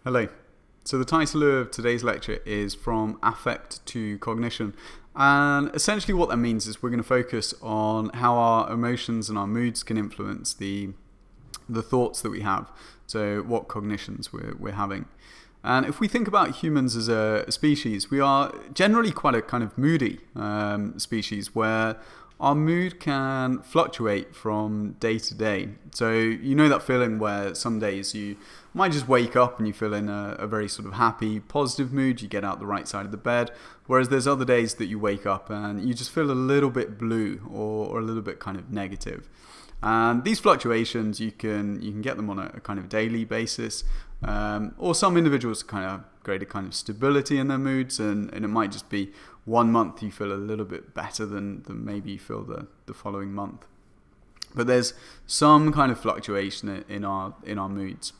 Hello. So the title of today's lecture is From Affect to Cognition. And essentially what that means is we're going to focus on how our emotions and our moods can influence the thoughts that we have. So what cognitions we're having. And if we think about humans as a species, we are generally quite a kind of moody species where our mood can fluctuate from day to day. So you know that feeling where some days you might just wake up and you feel in a very sort of happy, positive mood, you get out the right side of the bed, whereas there's other days that you wake up and you just feel a little bit blue or a little bit kind of negative. And these fluctuations, you can get them on a kind of daily basis, or some individuals kind of greater kind of stability in their moods, and it might just be 1 month you feel a little bit better than maybe you feel the following month. But there's some kind of fluctuation in our moods.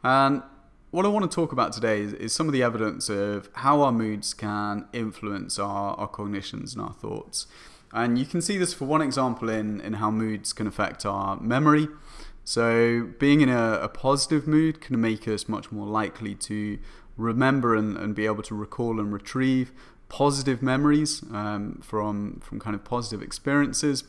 And what I want to talk about today is some of the evidence of how our moods can influence our cognitions and our thoughts. And you can see this for one example in how moods can affect our memory. So being in a positive mood can make us much more likely to remember and be able to recall and retrieve positive memories from kind of positive experiences.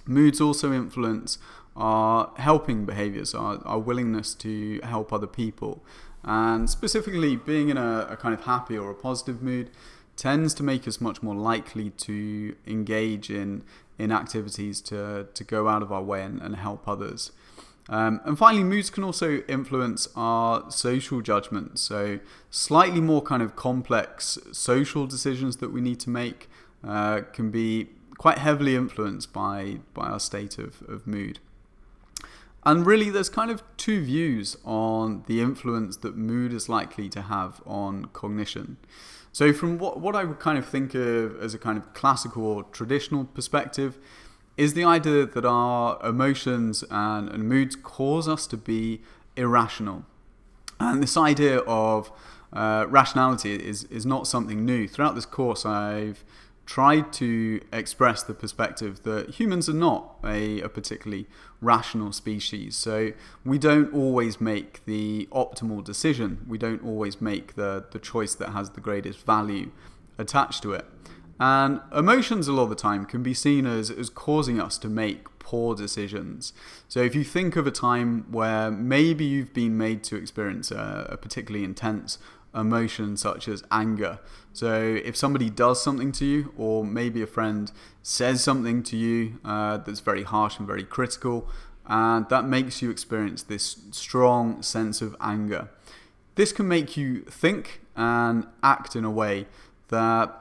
Moods also influence our helping behaviours, our willingness to help other people. And specifically being in a kind of happy or a positive mood tends to make us much more likely to engage in activities to go out of our way and help others. And finally, moods can also influence our social judgment. So slightly more kind of complex social decisions that we need to make can be quite heavily influenced by our state of mood. And really, there's kind of two views on the influence that mood is likely to have on cognition. So from what I would kind of think of as a kind of classical or traditional perspective is the idea that our emotions and moods cause us to be irrational. And this idea of rationality is not something new. Throughout this course, I've tried to express the perspective that humans are not a particularly rational species. So we don't always make the optimal decision. We don't always make the choice that has the greatest value attached to it. And emotions a lot of the time can be seen as causing us to make poor decisions. So if you think of a time where maybe you've been made to experience a particularly intense emotion such as anger. So if somebody does something to you, or maybe a friend says something to you that's very harsh and very critical, and that makes you experience this strong sense of anger. This can make you think and act in a way that,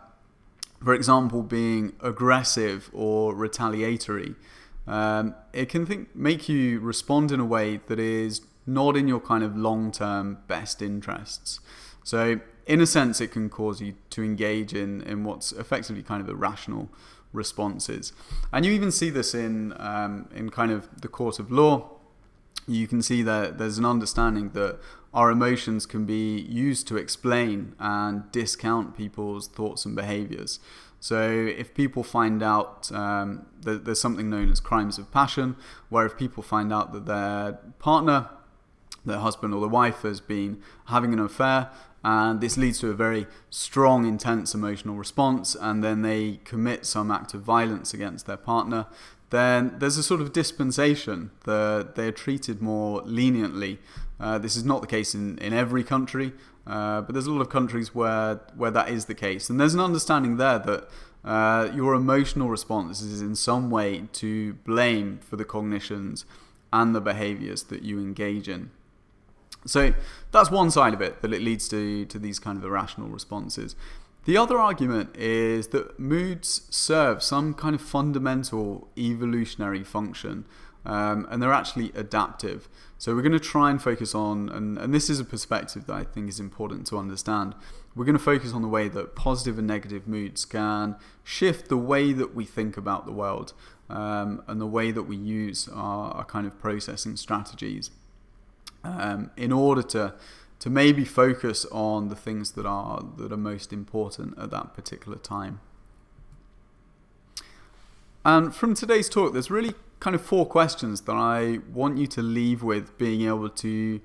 for example, being aggressive or retaliatory, it can make you respond in a way that is not in your kind of long-term best interests. So in a sense, it can cause you to engage in what's effectively kind of irrational responses. And you even see this in kind of the court of law. You can see that there's an understanding that our emotions can be used to explain and discount people's thoughts and behaviors. So if people find out that there's something known as crimes of passion, where if people find out that their partner, their husband or their wife has been having an affair, and this leads to a very strong, intense emotional response, and then they commit some act of violence against their partner, then there's a sort of dispensation that they're treated more leniently. This is not the case in every country, but there's a lot of countries where that is the case. And there's an understanding there that your emotional response is in some way to blame for the cognitions and the behaviors that you engage in. So that's one side of it, that it leads to these kind of irrational responses. The other argument is that moods serve some kind of fundamental evolutionary function, and they're actually adaptive. So we're going to try and focus on, and this is a perspective that I think is important to understand, we're going to focus on the way that positive and negative moods can shift the way that we think about the world, and the way that we use our kind of processing strategies. In order to maybe focus on the things that are most important at that particular time. And from today's talk, there's really kind of 4 questions that I want you to leave with being able to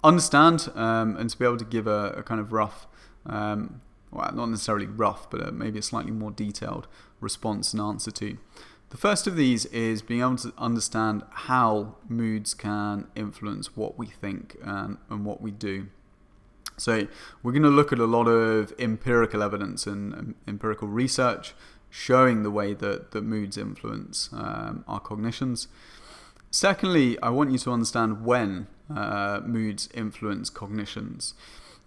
understand and to be able to give a kind of rough, well, not necessarily rough, but maybe a slightly more detailed response and answer to. The first of these is being able to understand how moods can influence what we think and what we do. So we're going to look at a lot of empirical evidence and empirical research showing the way that moods influence our cognitions. Secondly, I want you to understand when moods influence cognitions.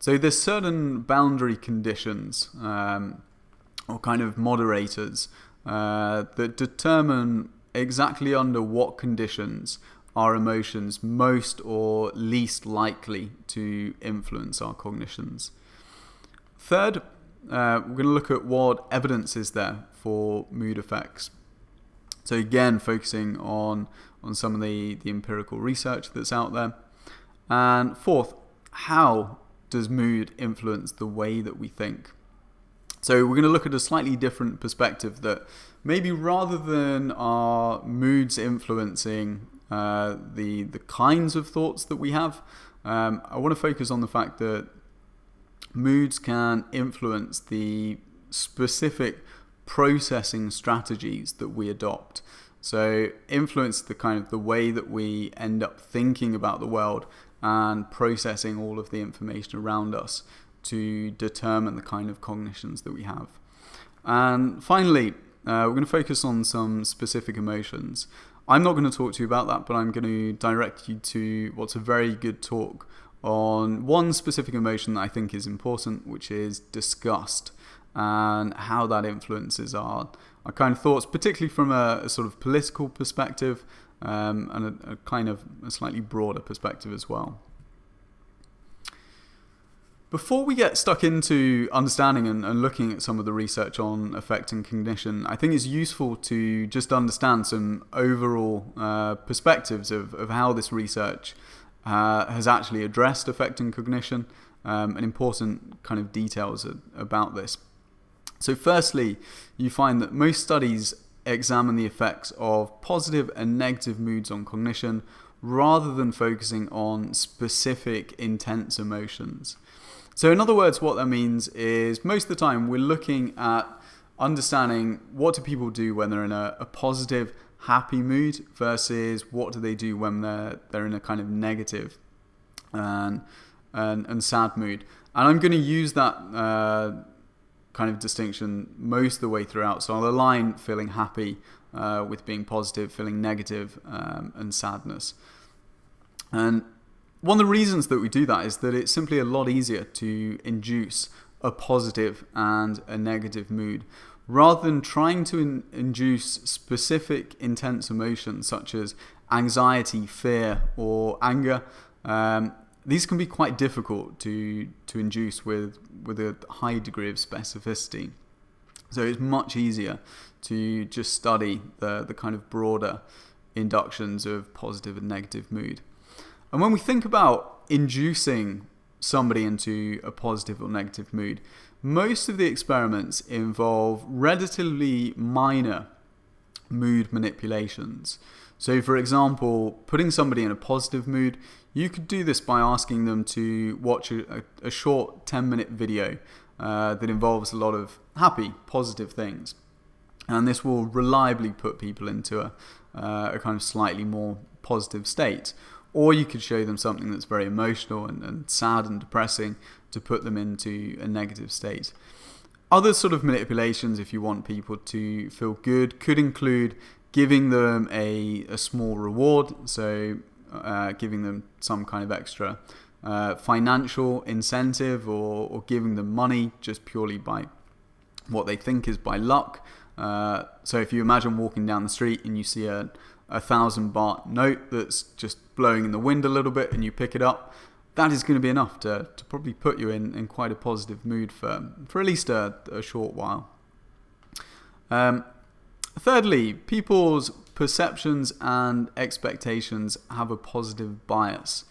So there's certain boundary conditions or kind of moderators that determine exactly under what conditions our emotions most or least likely to influence our cognitions. Third, we're going to look at what evidence is there for mood effects. So again, focusing on some of the empirical research that's out there. And fourth, how does mood influence the way that we think? So we're going to look at a slightly different perspective, that maybe rather than our moods influencing the kinds of thoughts that we have, I want to focus on the fact that moods can influence the specific processing strategies that we adopt. So influence the kind of the way that we end up thinking about the world and processing all of the information around us to determine the kind of cognitions that we have. And finally, we're going to focus on some specific emotions. I'm not going to talk to you about that, but I'm going to direct you to what's a very good talk on one specific emotion that I think is important, which is disgust, and how that influences our kind of thoughts, particularly from a sort of political perspective and a kind of a slightly broader perspective as well. Before we get stuck into understanding and looking at some of the research on affect and cognition, I think it's useful to just understand some overall perspectives of how this research has actually addressed affect and cognition and important kind of details about this. So firstly, you find that most studies examine the effects of positive and negative moods on cognition rather than focusing on specific intense emotions. So in other words, what that means is most of the time we're looking at understanding what do people do when they're in a positive, happy mood versus what do they do when they're in a kind of negative and sad mood. And I'm going to use that kind of distinction most of the way throughout. So I'll align feeling happy with being positive, feeling negative, and sadness. And one of the reasons that we do that is that it's simply a lot easier to induce a positive and a negative mood rather than trying to induce specific intense emotions such as anxiety, fear, or anger. These can be quite difficult to induce with a high degree of specificity. So it's much easier to just study the kind of broader inductions of positive and negative mood. And when we think about inducing somebody into a positive or negative mood, most of the experiments involve relatively minor mood manipulations. So for example, putting somebody in a positive mood, you could do this by asking them to watch a short 10-minute video that involves a lot of happy, positive things. And this will reliably put people into a kind of slightly more positive state. Or you could show them something that's very emotional and sad and depressing to put them into a negative state. Other sort of manipulations, if you want people to feel good, could include giving them a small reward, so giving them some kind of extra financial incentive or giving them money just purely by what they think is by luck. So if you imagine walking down the street and you see a 1,000 baht note that's just blowing in the wind a little bit and you pick it up, that is going to be enough to probably put you in quite a positive mood for at least a short while. Thirdly, people's perceptions and expectations have a positive bias.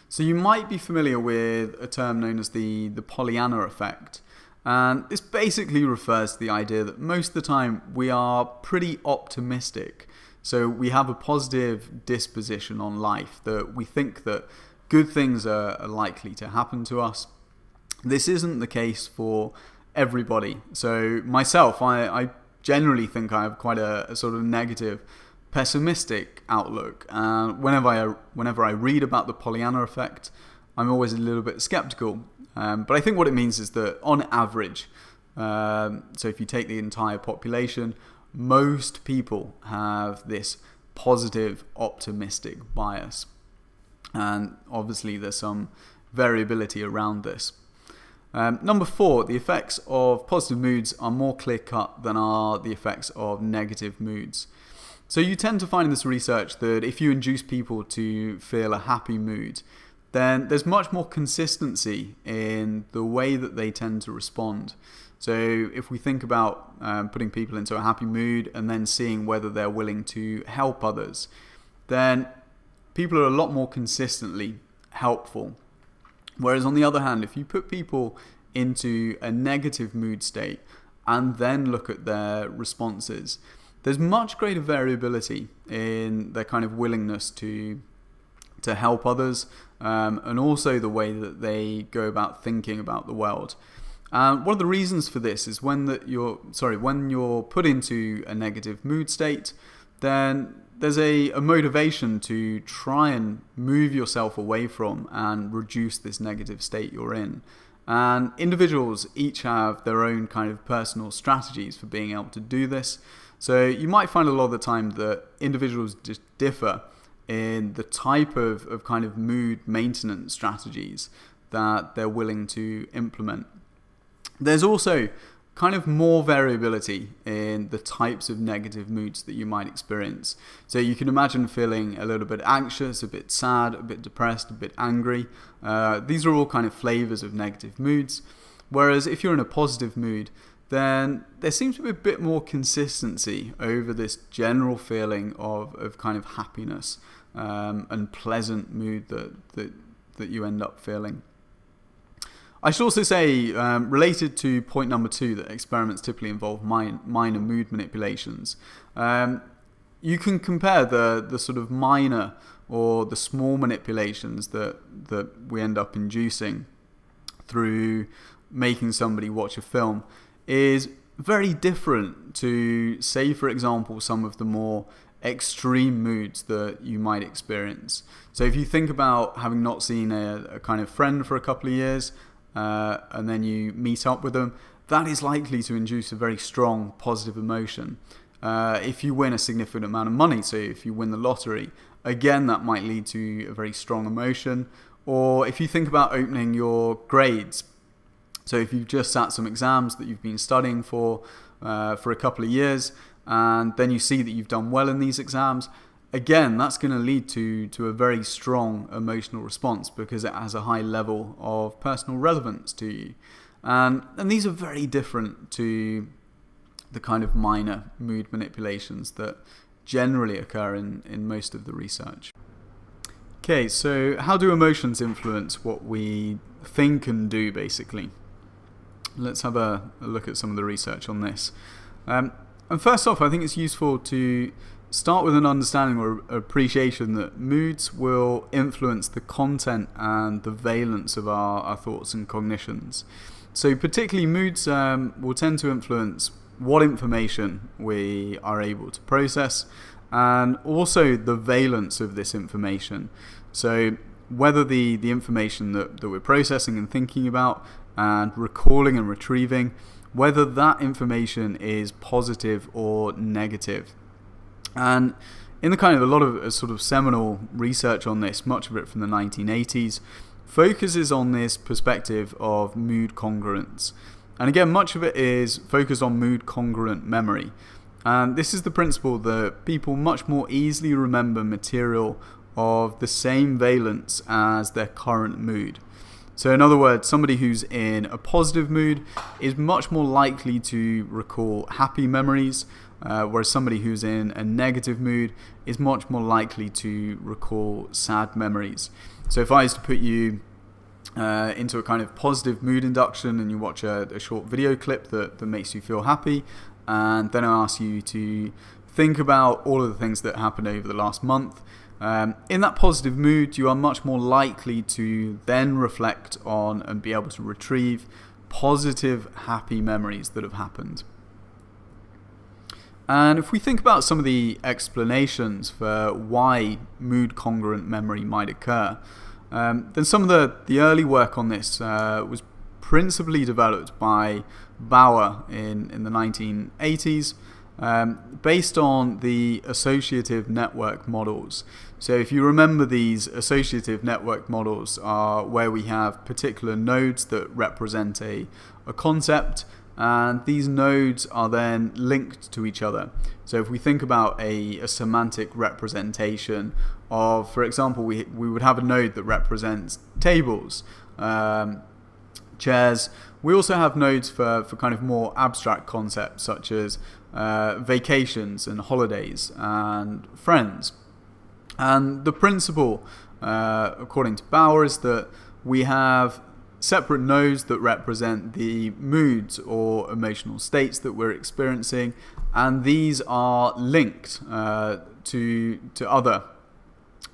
So you might be familiar with a term known as the Pollyanna effect. And this basically refers to the idea that most of the time we are pretty optimistic. So we have a positive disposition on life, that we think that good things are likely to happen to us. This isn't the case for everybody. So myself, I generally think I have quite a sort of negative, pessimistic outlook. Whenever I read about the Pollyanna effect, I'm always a little bit skeptical. But I think what it means is that on average, so if you take the entire population, most people have this positive, optimistic bias. And obviously there's some variability around this. Number 4, the effects of positive moods are more clear-cut than are the effects of negative moods. So you tend to find in this research that if you induce people to feel a happy mood, then there's much more consistency in the way that they tend to respond. So if we think about putting people into a happy mood and then seeing whether they're willing to help others, then people are a lot more consistently helpful. Whereas on the other hand, if you put people into a negative mood state and then look at their responses, there's much greater variability in their kind of willingness to help others, and also the way that they go about thinking about the world. One of the reasons for this is when you're put into a negative mood state, then there's a motivation to try and move yourself away from and reduce this negative state you're in. And individuals each have their own kind of personal strategies for being able to do this. So you might find a lot of the time that individuals just differ in the type of kind of mood maintenance strategies that they're willing to implement. There's also kind of more variability in the types of negative moods that you might experience. So you can imagine feeling a little bit anxious, a bit sad, a bit depressed, a bit angry. These are all kind of flavors of negative moods. Whereas if you're in a positive mood, then there seems to be a bit more consistency over this general feeling of kind of happiness and pleasant mood that you end up feeling. I should also say, related to point number 2, that experiments typically involve minor mood manipulations, you can compare the sort of minor or the small manipulations that we end up inducing through making somebody watch a film is very different to, say, for example, some of the more extreme moods that you might experience. So if you think about having not seen a kind of friend for a couple of years, and then you meet up with them, that is likely to induce a very strong positive emotion. If you win a significant amount of money, so if you win the lottery, again, that might lead to a very strong emotion. Or if you think about opening your grades, so if you've just sat some exams that you've been studying for a couple of years, and then you see that you've done well in these exams, again, that's going to lead to a very strong emotional response because it has a high level of personal relevance to you. And these are very different to the kind of minor mood manipulations that generally occur in most of the research. Okay, so how do emotions influence what we think and do, basically? Let's have a look at some of the research on this. And first off, I think it's useful to start with an understanding or appreciation that moods will influence the content and the valence of our thoughts and cognitions. So particularly moods will tend to influence what information we are able to process and also the valence of this information. So whether the information that we're processing and thinking about and recalling and retrieving, whether that information is positive or negative. And in the kind of a lot of sort of seminal research on this, much of it from the 1980s, focuses on this perspective of mood congruence. And again, much of it is focused on mood congruent memory. And this is the principle that people much more easily remember material of the same valence as their current mood. So in other words, somebody who's in a positive mood is much more likely to recall happy memories, whereas somebody who's in a negative mood is much more likely to recall sad memories. So if I was to put you into a kind of positive mood induction and you watch a short video clip that makes you feel happy, and then I ask you to think about all of the things that happened over the last month, In that positive mood, you are much more likely to then reflect on and be able to retrieve positive, happy memories that have happened. And if we think about some of the explanations for why mood-congruent memory might occur, then some of the early work on this was principally developed by Bauer in the 1980s, based on the associative network models. So if you remember, these associative network models are where we have particular nodes that represent a concept, and these nodes are then linked to each other. So if we think about a semantic representation of, for example, we would have a node that represents tables, chairs. We also have nodes for kind of more abstract concepts such as vacations and holidays and friends. And the principle, according to Bauer, is that we have separate nodes that represent the moods or emotional states that we're experiencing, and these are linked to other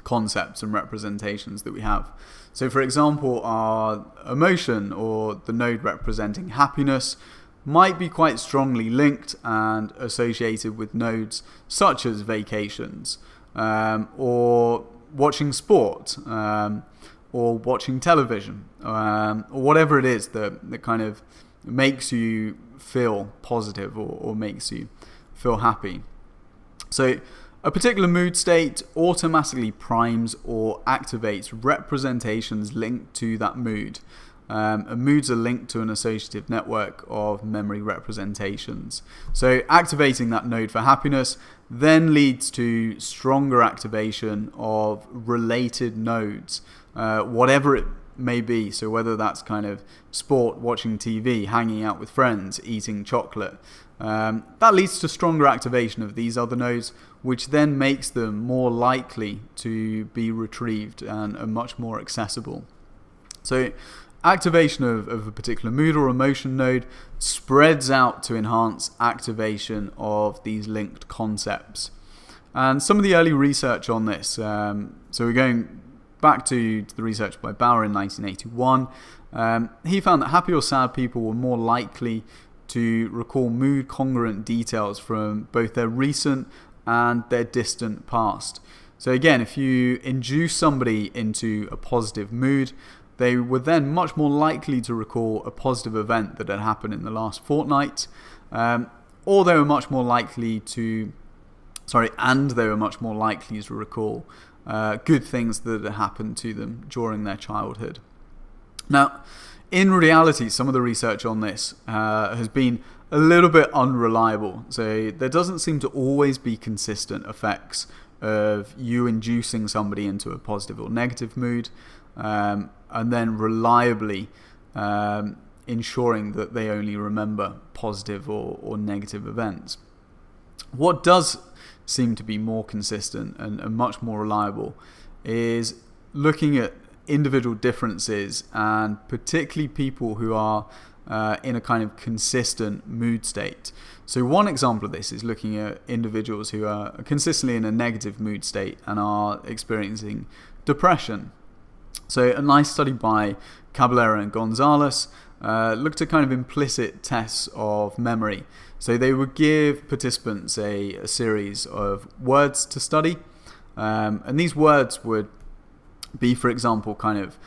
concepts and representations that we have. So for example, our emotion, or the node representing happiness, might be quite strongly linked and associated with nodes such as vacations, or watching sport, or watching television, or whatever it is that kind of makes you feel positive or makes you feel happy. So a particular mood state automatically primes or activates representations linked to that mood. And moods are linked to an associative network of memory representations. So activating that node for happiness then leads to stronger activation of related nodes, whatever it may be. So whether that's kind of sport, watching TV, hanging out with friends, eating chocolate, that leads to stronger activation of these other nodes, which then makes them more likely to be retrieved and are much more accessible. So activation of a particular mood or emotion node spreads out to enhance activation of these linked concepts. And some of the early research on this, so we're going back to the research by Bauer in 1981, he found that happy or sad people were more likely to recall mood congruent details from both their recent and their distant past. So again, if you induce somebody into a positive mood, they were then much more likely to recall a positive event that had happened in the last fortnight, or they were much more likely to, recall good things that had happened to them during their childhood. Now, in reality, some of the research on this has been a little bit unreliable. So there doesn't seem to always be consistent effects of you inducing somebody into a positive or negative mood, and then reliably ensuring that they only remember positive or negative events. What does seem to be more consistent and much more reliable is looking at individual differences, and particularly people who are in a kind of consistent mood state. So one example of this is looking at individuals who are consistently in a negative mood state and are experiencing depression. So a nice study by Caballero and Gonzalez looked at kind of implicit tests of memory. So they would give participants a series of words to study, and these words would be, for example, kind of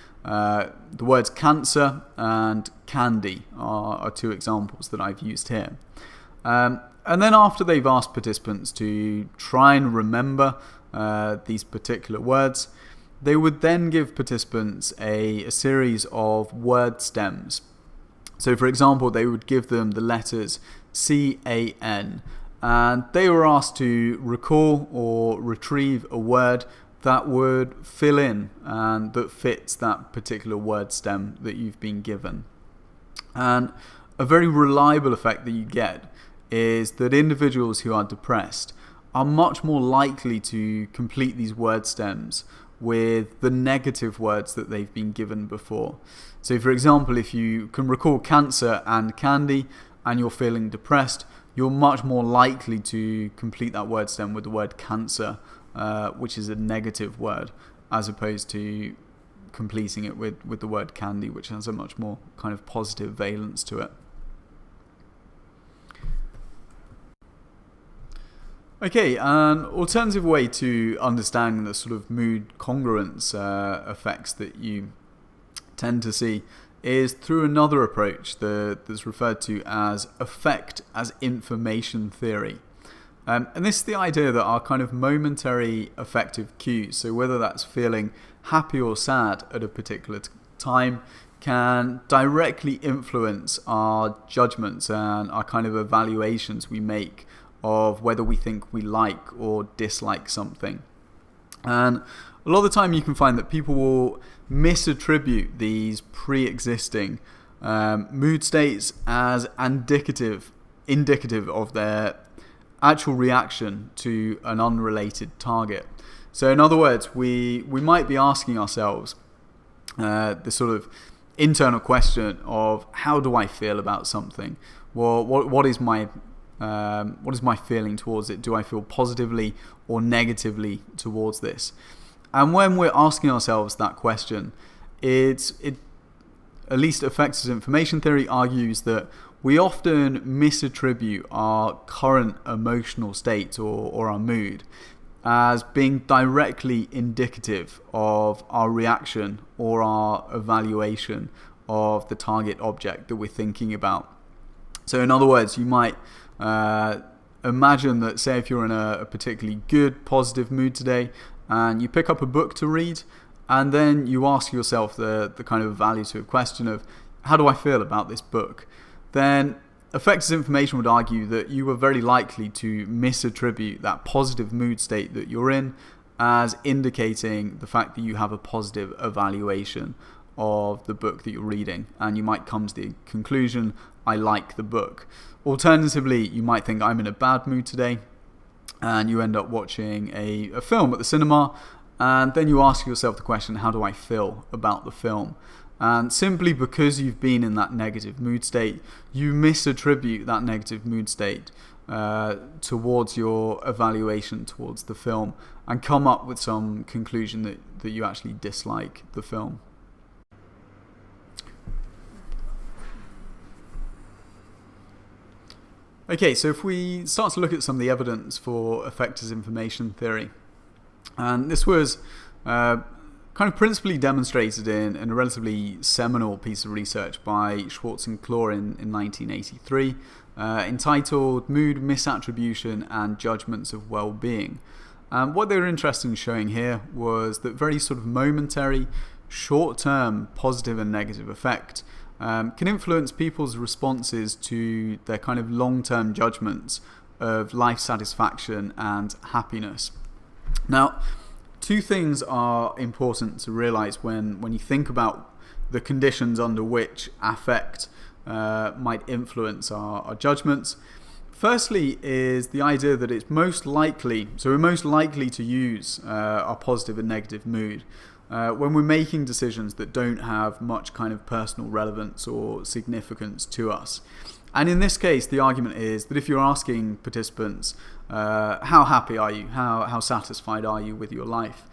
the words cancer and candy are two examples that I've used here. And then after they've asked participants to try and remember these particular words, they would then give participants a series of word stems. So for example, they would give them the letters C-A-N, and they were asked to recall or retrieve a word that would fill in and that fits that particular word stem that you've been given. And a very reliable effect that you get is that individuals who are depressed are much more likely to complete these word stems with the negative words that they've been given before. So for example, if you can recall cancer and candy and you're feeling depressed, you're much more likely to complete that word stem with the word cancer which is a negative word, as opposed to completing it with the word candy, which has a much more kind of positive valence to it. Okay, an alternative way to understanding the sort of mood congruence effects that you tend to see is through another approach that's referred to as affect as information theory. And this is the idea that our kind of momentary affective cues, so whether that's feeling happy or sad at a particular time, can directly influence our judgments and our kind of evaluations we make of whether we think we like or dislike something. And a lot of the time you can find that people will misattribute these pre-existing mood states as indicative of their actual reaction to an unrelated target. So in other words, we might be asking ourselves this sort of internal question of, how do I feel about something? Well, what is my feeling towards it? Do I feel positively or negatively towards this? And when we're asking ourselves that question, it at least affects as information theory argues that we often misattribute our current emotional state or our mood as being directly indicative of our reaction or our evaluation of the target object that we're thinking about. So in other words, you might imagine that, say, if you're in a particularly good, positive mood today, and you pick up a book to read, and then you ask yourself the kind of evaluative question of, how do I feel about this book? Then affect as information would argue that you were very likely to misattribute that positive mood state that you're in as indicating the fact that you have a positive evaluation of the book that you're reading, and you might come to the conclusion, I like the book. Alternatively, you might think, I'm in a bad mood today, and you end up watching a film at the cinema, and then you ask yourself the question, how do I feel about the film? And simply because you've been in that negative mood state, you misattribute that negative mood state towards your evaluation towards the film, and come up with some conclusion that you actually dislike the film. Okay, so if we start to look at some of the evidence for affect as information theory, and this was kind of principally demonstrated in a relatively seminal piece of research by Schwartz and Clore in 1983, entitled Mood Misattribution and Judgments of Well-Being. What they were interested in showing here was that very sort of momentary, short-term positive and negative effect can influence people's responses to their kind of long-term judgments of life satisfaction and happiness. Now, two things are important to realize when you think about the conditions under which affect might influence our judgments. Firstly is the idea that it's most likely, so we're most likely to use our positive and negative mood when we're making decisions that don't have much kind of personal relevance or significance to us. And in this case, the argument is that if you're asking participants, how happy are you? How satisfied are you with your life?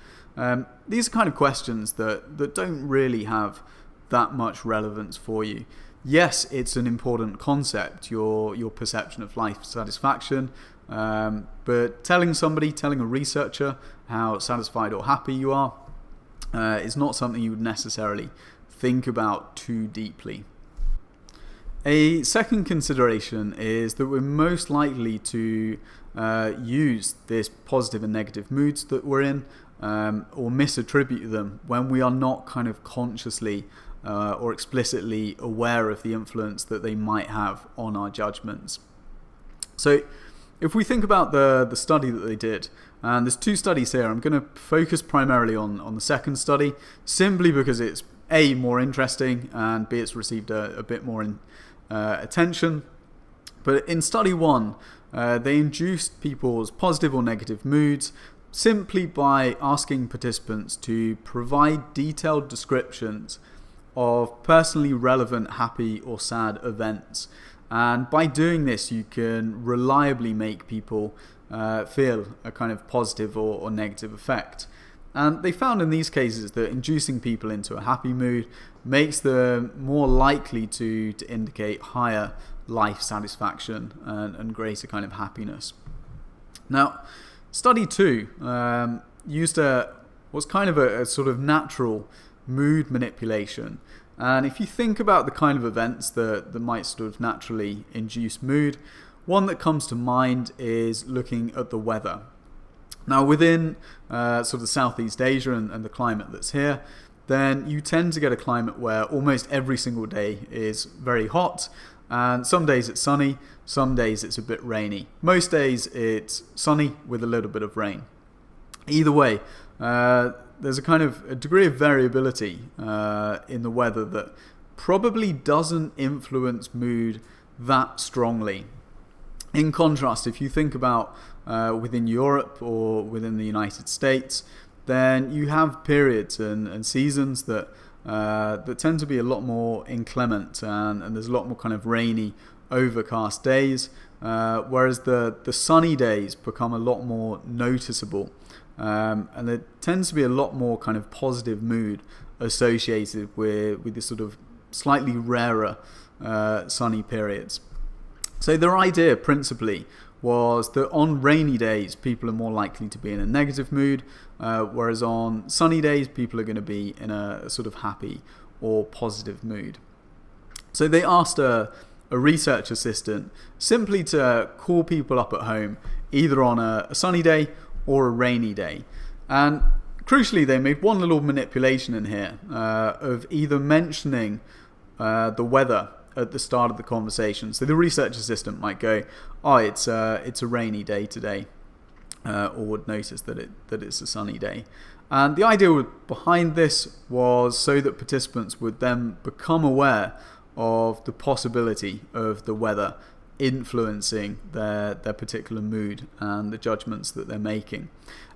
These are kind of questions that don't really have that much relevance for you. Yes, it's an important concept, your perception of life satisfaction, but telling a researcher how satisfied or happy you are is not something you would necessarily think about too deeply. A second consideration is that we're most likely to use this positive and negative moods that we're in or misattribute them when we are not kind of consciously or explicitly aware of the influence that they might have on our judgments. So if we think about the study that they did, and there's two studies here, I'm going to focus primarily on the second study, simply because it's A, more interesting, and B, it's received a bit more attention. But in study one, they induced people's positive or negative moods simply by asking participants to provide detailed descriptions of personally relevant happy or sad events. And by doing this, you can reliably make people feel a kind of positive or negative effect. And they found in these cases that inducing people into a happy mood makes them more likely to indicate higher life satisfaction and greater kind of happiness. Now, study 2 used what's kind of a sort of natural mood manipulation. And if you think about the kind of events that might sort of naturally induce mood, one that comes to mind is looking at the weather. Now, within sort of Southeast Asia and the climate that's here, then you tend to get a climate where almost every single day is very hot, and some days it's sunny, some days it's a bit rainy. Most days it's sunny with a little bit of rain. Either way, there's a degree of variability in the weather that probably doesn't influence mood that strongly. In contrast, if you think about within Europe or within the United States, then you have periods and seasons that tend to be a lot more inclement, and there's a lot more kind of rainy, overcast days, whereas the sunny days become a lot more noticeable, and there tends to be a lot more kind of positive mood associated with this sort of slightly rarer sunny periods. So their idea principally was that on rainy days people are more likely to be in a negative mood, whereas on sunny days people are going to be in a sort of happy or positive mood. So they asked a research assistant simply to call people up at home either on a sunny day or a rainy day. And crucially, they made one little manipulation in here of either mentioning the weather at the start of the conversation. So the research assistant might go, "Oh, it's a rainy day today," or would notice that it's a sunny day. And the idea behind this was so that participants would then become aware of the possibility of the weather influencing their particular mood and the judgments that they're making.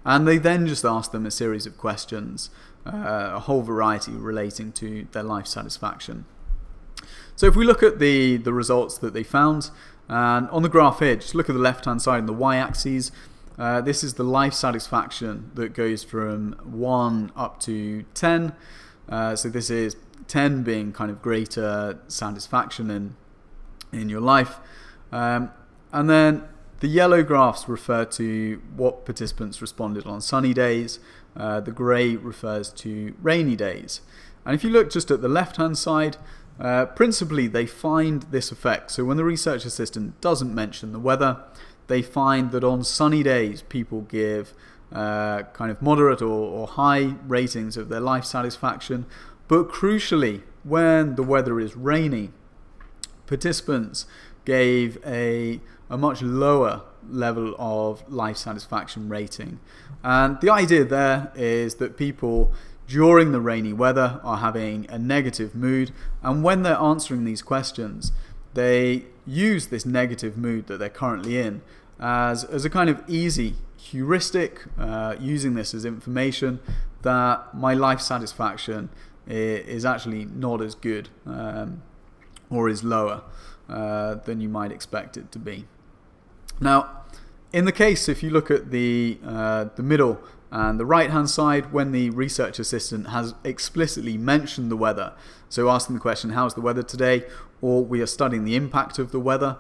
And they then just asked them a series of questions, a whole variety relating to their life satisfaction. So if we look at the results that they found, and on the graph here, just look at the left-hand side and the y-axis. This is the life satisfaction that goes from 1 up to 10. So this is 10 being kind of greater satisfaction in your life. And then the yellow graphs refer to what participants responded on sunny days. The grey refers to rainy days. And if you look just at the left-hand side, principally they find this effect. So when the research assistant doesn't mention the weather, they find that on sunny days people give kind of moderate or high ratings of their life satisfaction. But crucially, when the weather is rainy, participants gave a much lower level of life satisfaction rating. And the idea there is that people during the rainy weather are having a negative mood, and when they're answering these questions, they use this negative mood that they're currently in as a kind of easy heuristic, using this as information that my life satisfaction is actually not as good or is lower than you might expect it to be. Now, in the case, if you look at the middle and the right-hand side, when the research assistant has explicitly mentioned the weather, so asking the question, how's the weather today, or we are studying the impact of the weather,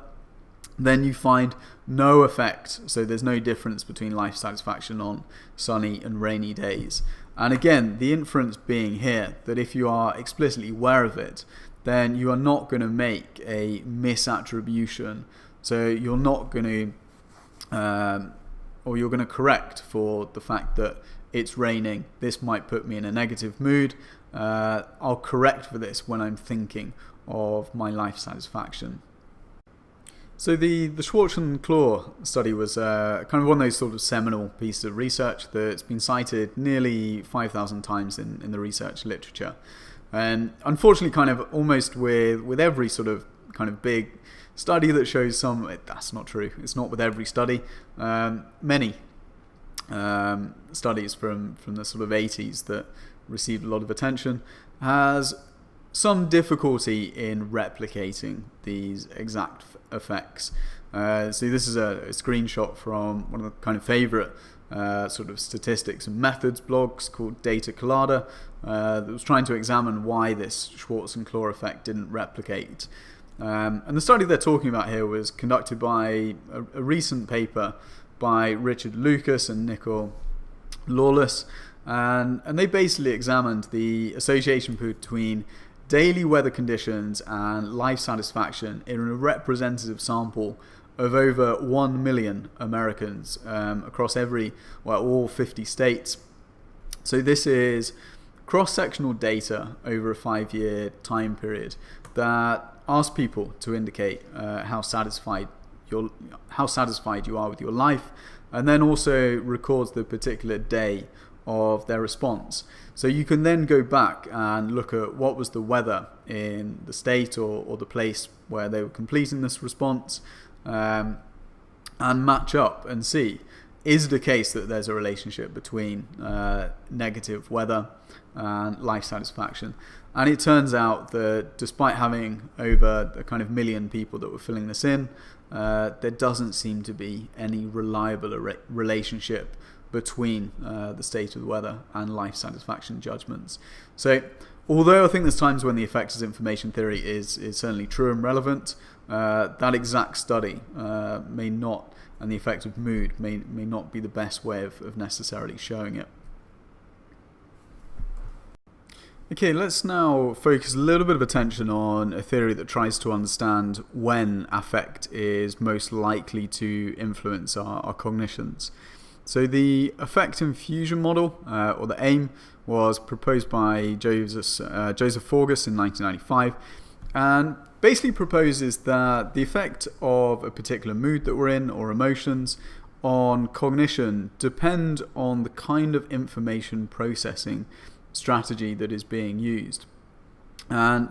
then you find no effect. So there's no difference between life satisfaction on sunny and rainy days. And again, the inference being here that if you are explicitly aware of it, then you are not going to make a misattribution. So you're not going to, or you're going to correct for the fact that it's raining. This might put me in a negative mood. I'll correct for this when I'm thinking of my life satisfaction. So the Schwartz and Claw study was kind of one of those sort of seminal pieces of research that's been cited nearly 5,000 times in the research literature. And unfortunately, kind of almost with every sort of kind of big study that shows that's not true. It's not with every study. Many studies from the sort of 80s that received a lot of attention has some difficulty in replicating these exact effects. So this is a screenshot from one of the kind of favourite sort of statistics and methods blogs called Data Collider that was trying to examine why this Schwartz and Claw effect didn't replicate. And the study they're talking about here was conducted by a recent paper by Richard Lucas and Nicole Lawless, and they basically examined the association between daily weather conditions and life satisfaction in a representative sample of over 1 million Americans across all 50 states. So this is cross-sectional data over a 5-year time period that asks people to indicate how satisfied you are with your life, and then also records the particular day of their response. So you can then go back and look at what was the weather in the state or the place where they were completing this response, and match up and see, is it a case that there's a relationship between negative weather and life satisfaction? And it turns out that despite having over a kind of million people that were filling this in, there doesn't seem to be any reliable relationship between the state of the weather and life satisfaction judgments. So although I think there's times when the effect as information theory is certainly true and relevant, that exact study may not, and the effect of mood may not be the best way of necessarily showing it. Okay, let's now focus a little bit of attention on a theory that tries to understand when affect is most likely to influence our cognitions. So the affect infusion model, or the AIM, was proposed by Joseph Forgas in 1995, and basically proposes that the effect of a particular mood that we're in or emotions on cognition depend on the kind of information processing strategy that is being used. And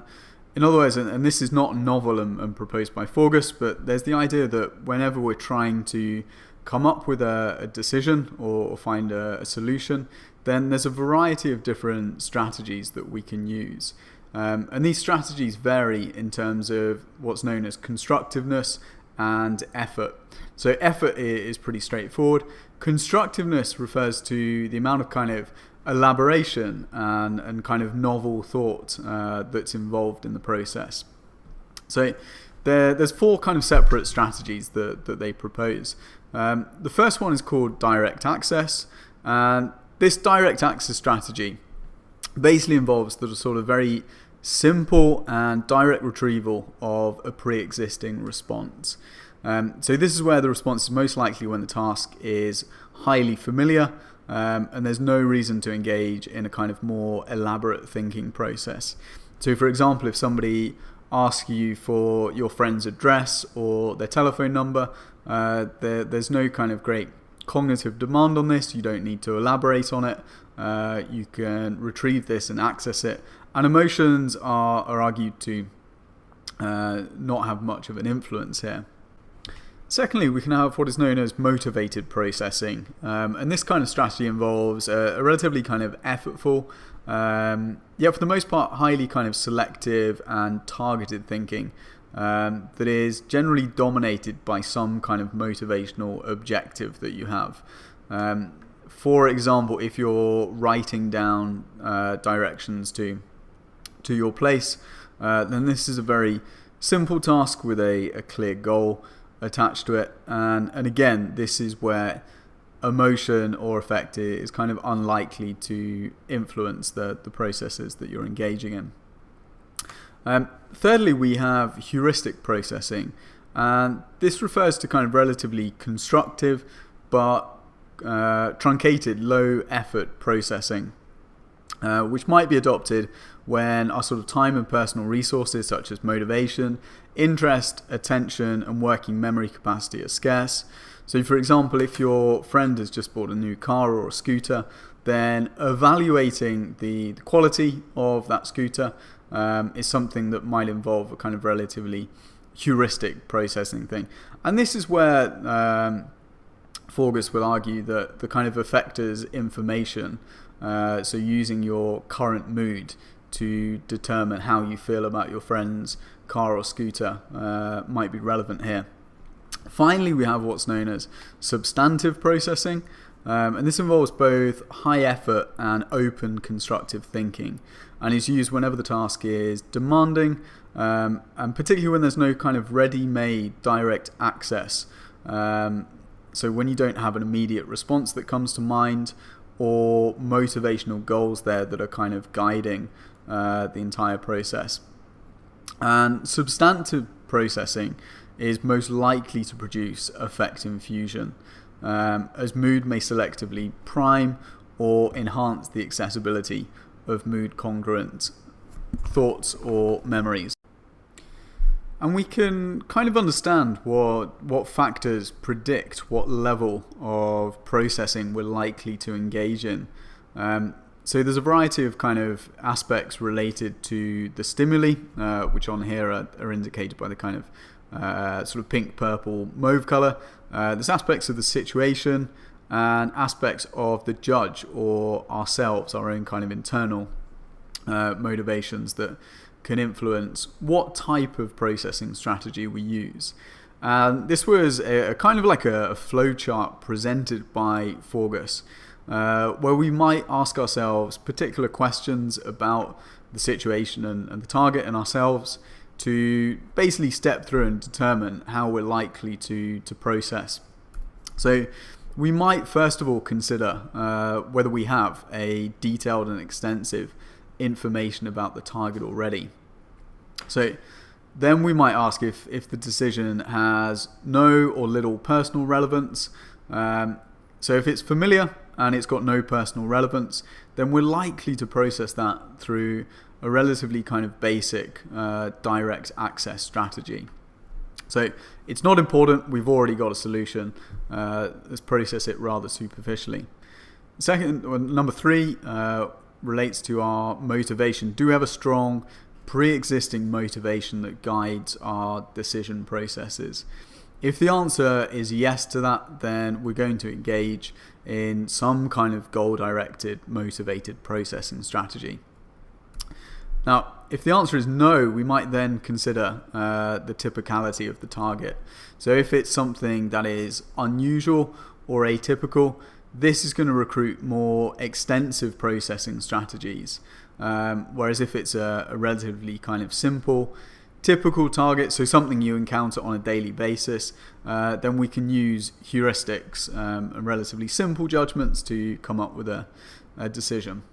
in other words, and this is not novel and proposed by Forgas, but there's the idea that whenever we're trying to come up with a decision or find a solution, then there's a variety of different strategies that we can use. And these strategies vary in terms of what's known as constructiveness and effort. So effort is pretty straightforward. Constructiveness refers to the amount of kind of elaboration and kind of novel thought that's involved in the process. So there's 4 kind of separate strategies that they propose. The first one is called direct access, and this direct access strategy basically involves the sort of very simple and direct retrieval of a pre-existing response. So this is where the response is most likely when the task is highly familiar, and there's no reason to engage in a kind of more elaborate thinking process. So for example, if somebody asks you for your friend's address or their telephone number, there's no kind of great cognitive demand on this. You don't need to elaborate on it. You can retrieve this and access it. And emotions are argued to not have much of an influence here. Secondly, we can have what is known as motivated processing. And this kind of strategy involves a relatively kind of effortful, yet for the most part highly kind of selective and targeted thinking that is generally dominated by some kind of motivational objective that you have. For example, if you're writing down directions to your place, then this is a very simple task with a clear goal attached to it, and again, this is where emotion or affect is kind of unlikely to influence the processes that you're engaging in. Thirdly, we have heuristic processing, and this refers to kind of relatively constructive but truncated low effort processing, which might be adopted when our sort of time and personal resources such as motivation, interest, attention and working memory capacity are scarce. So for example, if your friend has just bought a new car or a scooter, then evaluating the quality of that scooter is something that might involve a kind of relatively heuristic processing thing. And this is where Forgas will argue that the kind of affectors information, so using your current mood to determine how you feel about your friend's car or scooter might be relevant here. Finally, we have what's known as substantive processing, and this involves both high effort and open constructive thinking, and is used whenever the task is demanding, and particularly when there's no kind of ready-made direct access. So when you don't have an immediate response that comes to mind, or motivational goals there that are kind of guiding the entire process. And substantive processing is most likely to produce affect infusion, as mood may selectively prime or enhance the accessibility of mood congruent thoughts or memories. And we can kind of understand what factors predict what level of processing we're likely to engage in. So there's a variety of kind of aspects related to the stimuli, which on here are indicated by the kind of sort of pink, purple, mauve colour. There's aspects of the situation and aspects of the judge or ourselves, our own kind of internal motivations that can influence what type of processing strategy we use. And this was a kind of like a flowchart presented by Forgus, where we might ask ourselves particular questions about the situation and the target and ourselves to basically step through and determine how we're likely to process. So we might first of all consider whether we have a detailed and extensive information about the target already. So then we might ask if the decision has no or little personal relevance. So if it's familiar and it's got no personal relevance, then we're likely to process that through a relatively kind of basic direct access strategy. So it's not important, we've already got a solution, let's process it rather superficially. Number 3 relates to our motivation. Do we have a strong pre-existing motivation that guides our decision processes? If the answer is yes to that, then we're going to engage in some kind of goal-directed, motivated processing strategy. Now, if the answer is no, we might then consider the typicality of the target. So if it's something that is unusual or atypical, this is going to recruit more extensive processing strategies. Whereas if it's a relatively kind of simple, typical target, so something you encounter on a daily basis, then we can use heuristics and relatively simple judgments to come up with a decision.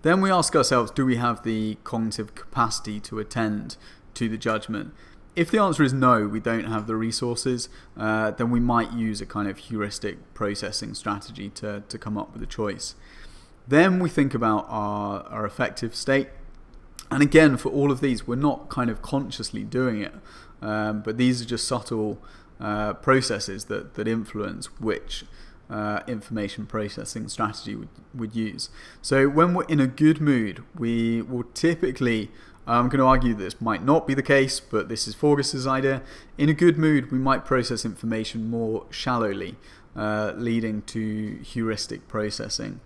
Then we ask ourselves, do we have the cognitive capacity to attend to the judgment? If the answer is no, we don't have the resources, then we might use a kind of heuristic processing strategy to come up with a choice. Then we think about our affective state. And again, for all of these, we're not kind of consciously doing it, but these are just subtle processes that influence which information processing strategy would use. So when we're in a good mood, we will typically, I'm going to argue this might not be the case, but this is Forgus's idea. In a good mood, we might process information more shallowly, leading to heuristic processing.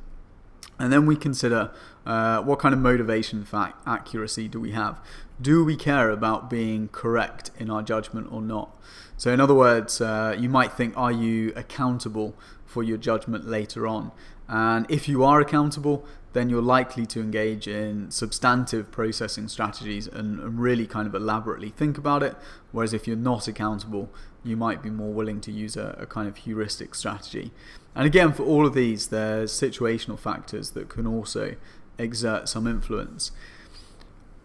And then we consider what kind of motivation accuracy do we have? Do we care about being correct in our judgment or not? So in other words, you might think, are you accountable for your judgment later on? And if you are accountable, then you're likely to engage in substantive processing strategies and really kind of elaborately think about it. Whereas if you're not accountable, you might be more willing to use a kind of heuristic strategy. And again, for all of these, there's situational factors that can also exert some influence.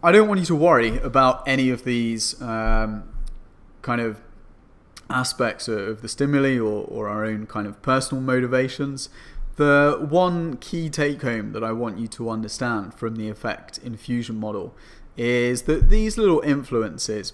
I don't want you to worry about any of these kind of aspects of the stimuli or our own kind of personal motivations. The one key take-home that I want you to understand from the affect infusion model is that these little influences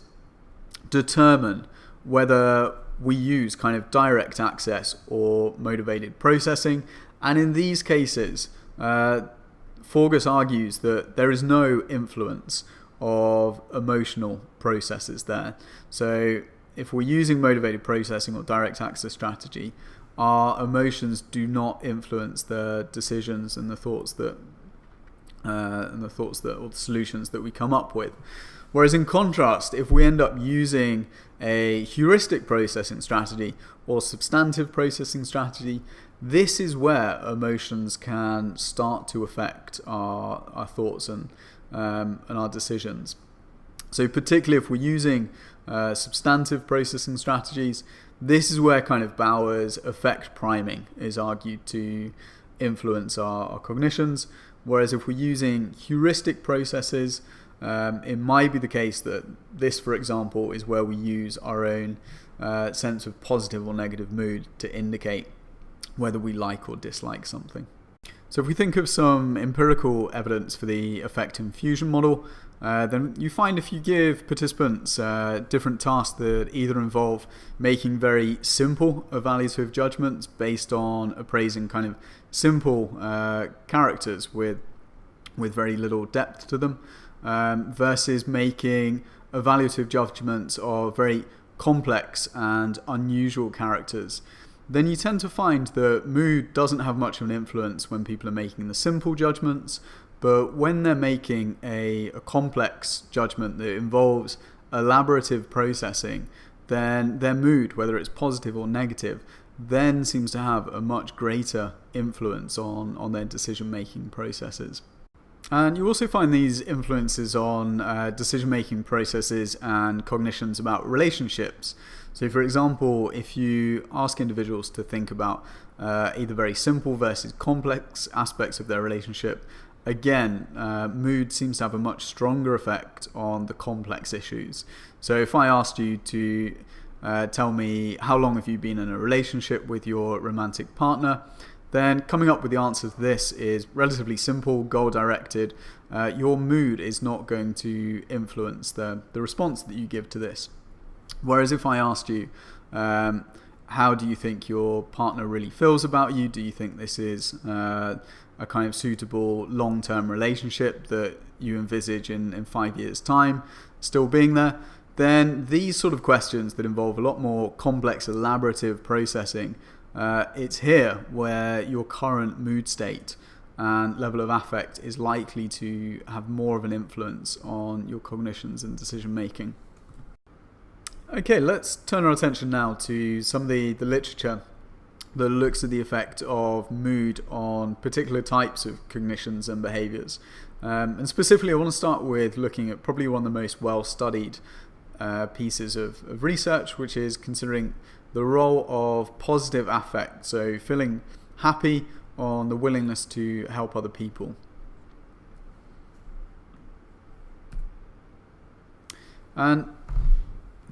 determine whether we use kind of direct access or motivated processing. And in these cases, Forgus argues that there is no influence of emotional processes there. So if we're using motivated processing or direct access strategy, our emotions do not influence the decisions and the thoughts that and the thoughts or the solutions that we come up with. Whereas in contrast, if we end up using a heuristic processing strategy or substantive processing strategy, this is where emotions can start to affect our thoughts and our decisions. So particularly if we're using substantive processing strategies, this is where kind of Bauer's effect priming is argued to influence our cognitions. Whereas if we're using heuristic processes, it might be the case that this, for example, is where we use our own sense of positive or negative mood to indicate whether we like or dislike something. So if we think of some empirical evidence for the affect infusion model, then you find if you give participants different tasks that either involve making very simple evaluative judgments based on appraising kind of simple characters with very little depth to them, versus making evaluative judgments of very complex and unusual characters, then you tend to find that mood doesn't have much of an influence when people are making the simple judgments, but when they're making a complex judgment that involves elaborative processing, then their mood, whether it's positive or negative, then seems to have a much greater influence on their decision-making processes. And you also find these influences on decision-making processes and cognitions about relationships. So for example, if you ask individuals to think about either very simple versus complex aspects of their relationship, again, mood seems to have a much stronger effect on the complex issues. So if I asked you to tell me how long have you been in a relationship with your romantic partner, then coming up with the answer to this is relatively simple, goal-directed. Your mood is not going to influence the response that you give to this. Whereas if I asked you, how do you think your partner really feels about you? Do you think this is a kind of suitable long-term relationship that you envisage in 5 years' time still being there? Then these sort of questions that involve a lot more complex, elaborative processing, it's here where your current mood state and level of affect is likely to have more of an influence on your cognitions and decision making. Okay, let's turn our attention now to some of the literature that looks at the effect of mood on particular types of cognitions and behaviours. And specifically, I want to start with looking at probably one of the most well-studied pieces of research, which is considering the role of positive affect, so feeling happy, on the willingness to help other people. And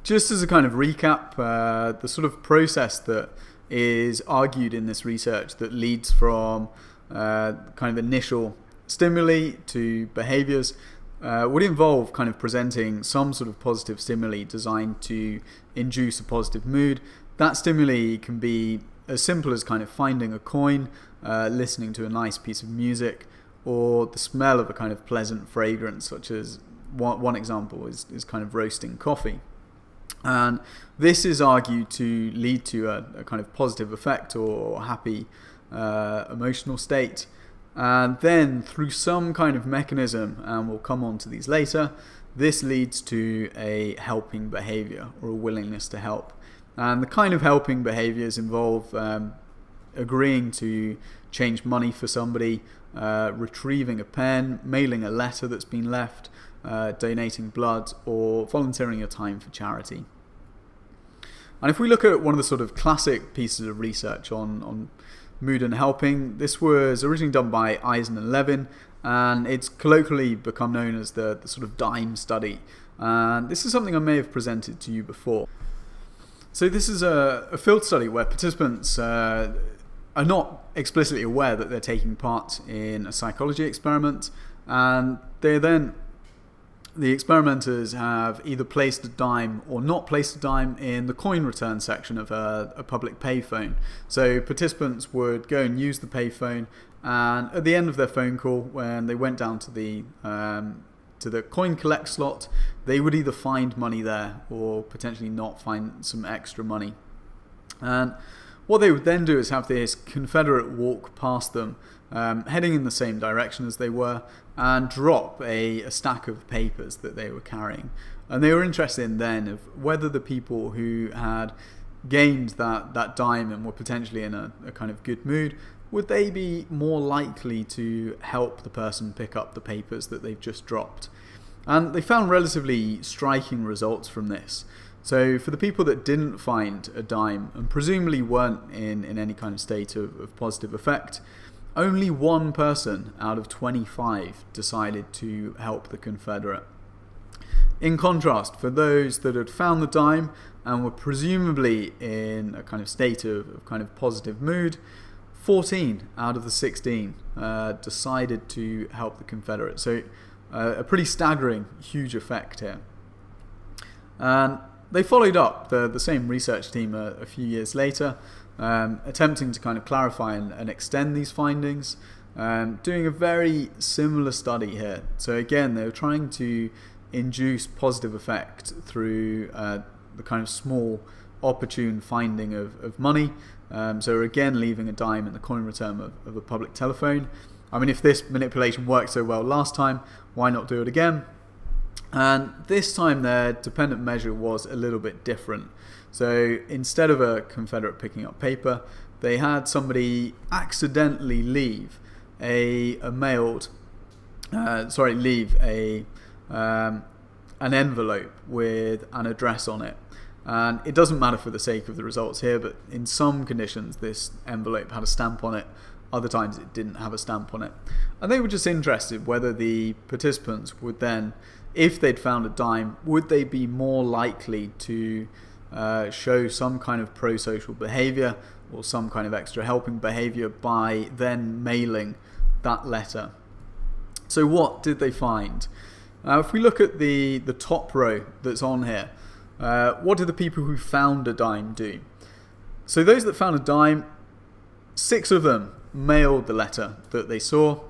just as a kind of recap, the sort of process that is argued in this research that leads from kind of initial stimuli to behaviours would involve kind of presenting some sort of positive stimuli designed to induce a positive mood. That stimuli can be as simple as kind of finding a coin, listening to a nice piece of music, or the smell of a kind of pleasant fragrance, such as one example is kind of roasting coffee. And this is argued to lead to a kind of positive effect or happy emotional state. And then through some kind of mechanism, and we'll come on to these later, this leads to a helping behavior or a willingness to help. And the kind of helping behaviors involve agreeing to change money for somebody, retrieving a pen, mailing a letter that's been left, donating blood, or volunteering your time for charity. And if we look at one of the sort of classic pieces of research on mood and helping, this was originally done by Eisen and Levin, and it's colloquially become known as the sort of DIME study. And this is something I may have presented to you before. So this is a field study where participants are not explicitly aware that they're taking part in a psychology experiment, and the experimenters have either placed a dime or not placed a dime in the coin return section of a public payphone. So participants would go and use the payphone, and at the end of their phone call, when they went down to the coin collect slot, they would either find money there or potentially not find some extra money. And what they would then do is have this Confederate walk past them heading in the same direction as they were, and drop a stack of papers that they were carrying. And they were interested in then of whether the people who had gained that dime and were potentially in a kind of good mood, would they be more likely to help the person pick up the papers that they've just dropped? And they found relatively striking results from this. So for the people that didn't find a dime and presumably weren't in any kind of state of positive effect, only one person out of 25 decided to help the Confederate. In contrast, for those that had found the dime and were presumably in a kind of state of kind of positive mood, 14 out of the 16 decided to help the Confederate. So a pretty staggering, huge effect here. And they followed up, the same research team a few years later, attempting to kind of clarify and extend these findings, doing a very similar study here. So again, they were trying to induce positive effect through the kind of small, opportune finding of money. So again, leaving a dime in the coin return of a public telephone. I mean, if this manipulation worked so well last time, why not do it again? And this time their dependent measure was a little bit different. So instead of a Confederate picking up paper, they had somebody accidentally leave an envelope with an address on it. And it doesn't matter for the sake of the results here, but in some conditions this envelope had a stamp on it, other times it didn't have a stamp on it. And they were just interested whether the participants would then, if they'd found a dime, would they be more likely to show some kind of pro-social behaviour or some kind of extra helping behaviour by then mailing that letter. So what did they find? If we look at the top row that's on here, what did the people who found a dime do? So those that found a dime, 6 of them mailed the letter that they saw,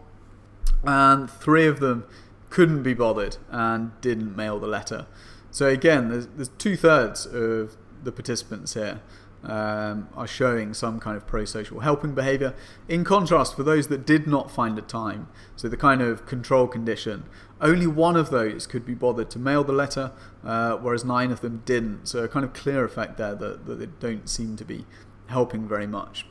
and 3 of them couldn't be bothered and didn't mail the letter. So again, there's 2/3 of the participants here are showing some kind of pro-social helping behaviour. In contrast, for those that did not find a time, so the kind of control condition, only 1 of those could be bothered to mail the letter, whereas 9 of them didn't. So a kind of clear effect there that they don't seem to be helping very much.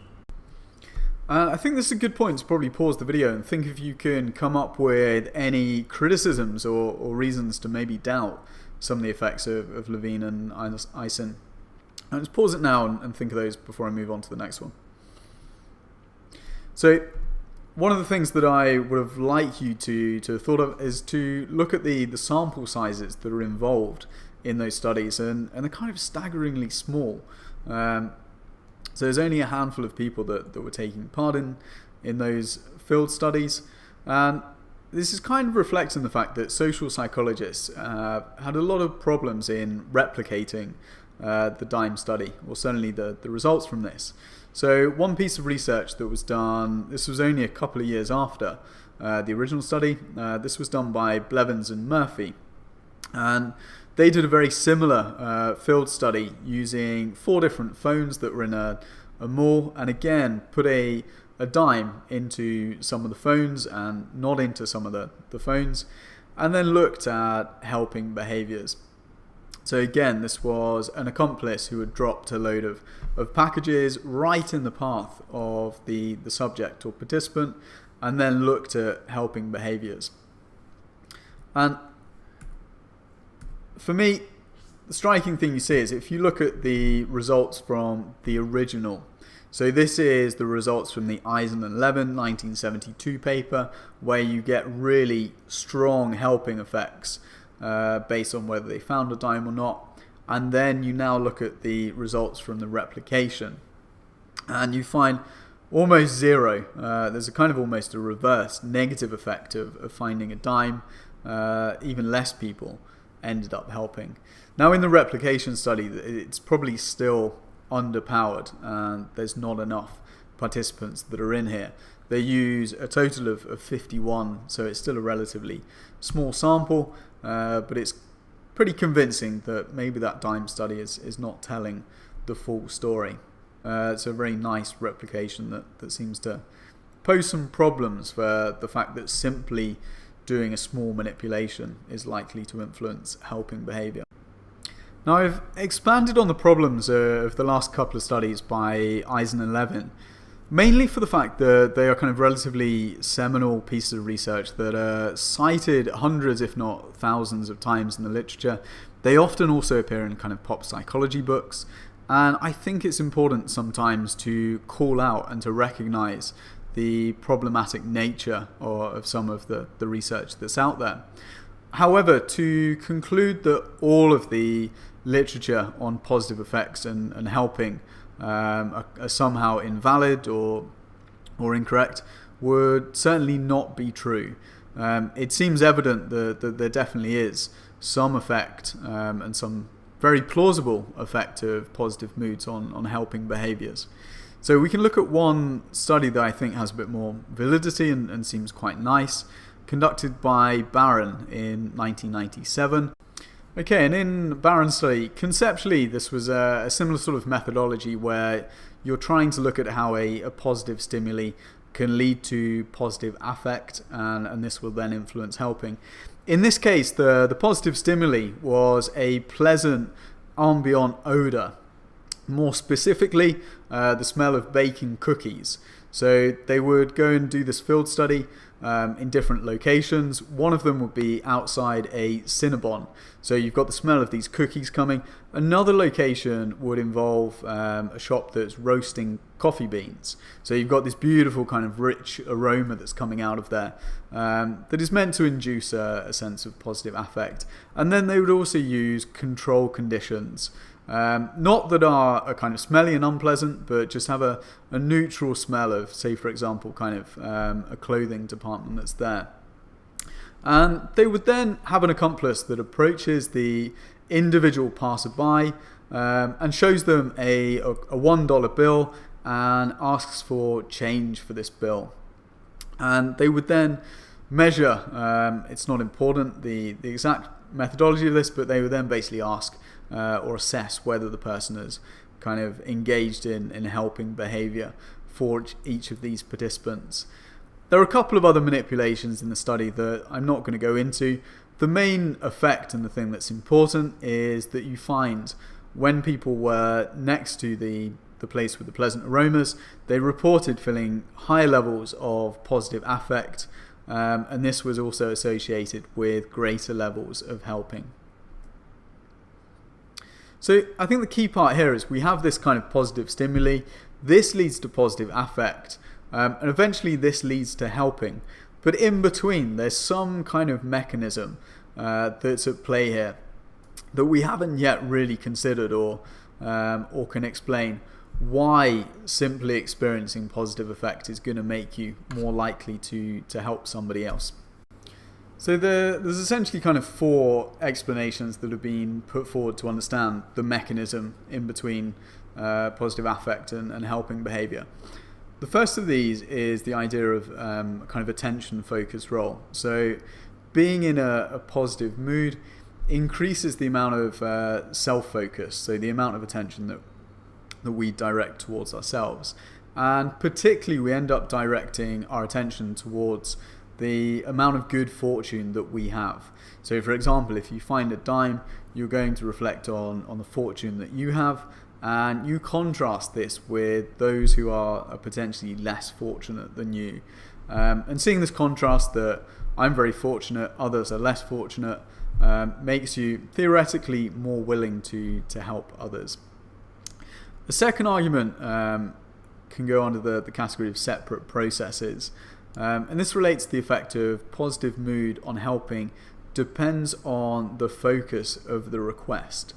I think this is a good point to probably pause the video and think if you can come up with any criticisms or reasons to maybe doubt some of the effects of Levine and Eisen. Let's pause it now and think of those before I move on to the next one. So one of the things that I would have liked you to have thought of is to look at the sample sizes that are involved in those studies, and they're kind of staggeringly small. So there's only a handful of people that were taking part in those field studies, and this is kind of reflecting the fact that social psychologists had a lot of problems in replicating the dime study, or certainly the results from this. So one piece of research that was done, this was only a couple of years after the original study, this was done by Blevins and Murphy, and they did a very similar field study using 4 different phones that were in a mall, and again put a dime into some of the phones and not into some of the phones, and then looked at helping behaviours. So again, this was an accomplice who had dropped a load of packages right in the path of the subject or participant, and then looked at helping behaviours. And for me, the striking thing you see is if you look at the results from the original, so this is the results from the Eisen and Levin 1972 paper, where you get really strong helping effects based on whether they found a dime or not. And then you now look at the results from the replication, and you find almost 0. There's a kind of almost a reverse negative effect of finding a dime. Even less people ended up helping. Now in the replication study, it's probably still underpowered, and there's not enough participants that are in here. They use a total of 51, so it's still a relatively small sample, but it's pretty convincing that maybe that dime study is not telling the full story. It's a very nice replication that seems to pose some problems for the fact that simply doing a small manipulation is likely to influence helping behaviour. Now, I've expanded on the problems of the last couple of studies by Eisen and Levin, mainly for the fact that they are kind of relatively seminal pieces of research that are cited hundreds, if not thousands of times in the literature. They often also appear in kind of pop psychology books, and I think it's important sometimes to call out and to recognise the problematic nature of some of the research that's out there. However, to conclude that all of the literature on positive effects and helping are somehow invalid or incorrect would certainly not be true. It seems evident that there definitely is some effect and some very plausible effect of positive moods on helping behaviours. So we can look at one study that I think has a bit more validity and seems quite nice, conducted by Barron in 1997. Okay, and in Barron's study, conceptually this was a similar sort of methodology where you're trying to look at how a positive stimuli can lead to positive affect, and this will then influence helping. In this case, the positive stimuli was a pleasant ambient odour, more specifically the smell of baking cookies. So they would go and do this field study in different locations. One of them would be outside a Cinnabon. So you've got the smell of these cookies coming. Another location would involve a shop that's roasting coffee beans. So you've got this beautiful kind of rich aroma that's coming out of there that is meant to induce a sense of positive affect. And then they would also use control conditions. Not that are kind of smelly and unpleasant, but just have a neutral smell of, say for example, kind of a clothing department that's there. And they would then have an accomplice that approaches the individual passerby and shows them a $1 bill and asks for change for this bill. And they would then measure, it's not important the exact methodology of this, but they would then basically ask or assess whether the person is kind of engaged in helping behaviour for each of these participants. There are a couple of other manipulations in the study that I'm not going to go into. The main effect and the thing that's important is that you find when people were next to the place with the pleasant aromas, they reported feeling higher levels of positive affect, and this was also associated with greater levels of helping. So I think the key part here is we have this kind of positive stimuli. This leads to positive affect, and eventually this leads to helping. But in between, there's some kind of mechanism that's at play here that we haven't yet really considered or can explain why simply experiencing positive effect is going to make you more likely to help somebody else. So there's essentially kind of four explanations that have been put forward to understand the mechanism in between positive affect and helping behaviour. The first of these is the idea of kind of attention-focused role. So being in a positive mood increases the amount of self-focus, so the amount of attention that we direct towards ourselves. And particularly we end up directing our attention towards the amount of good fortune that we have. So for example, if you find a dime, you're going to reflect on the fortune that you have, and you contrast this with those who are potentially less fortunate than you. And seeing this contrast that I'm very fortunate, others are less fortunate, makes you theoretically more willing to help others. The second argument can go under the category of separate processes. And this relates to the effect of positive mood on helping depends on the focus of the request.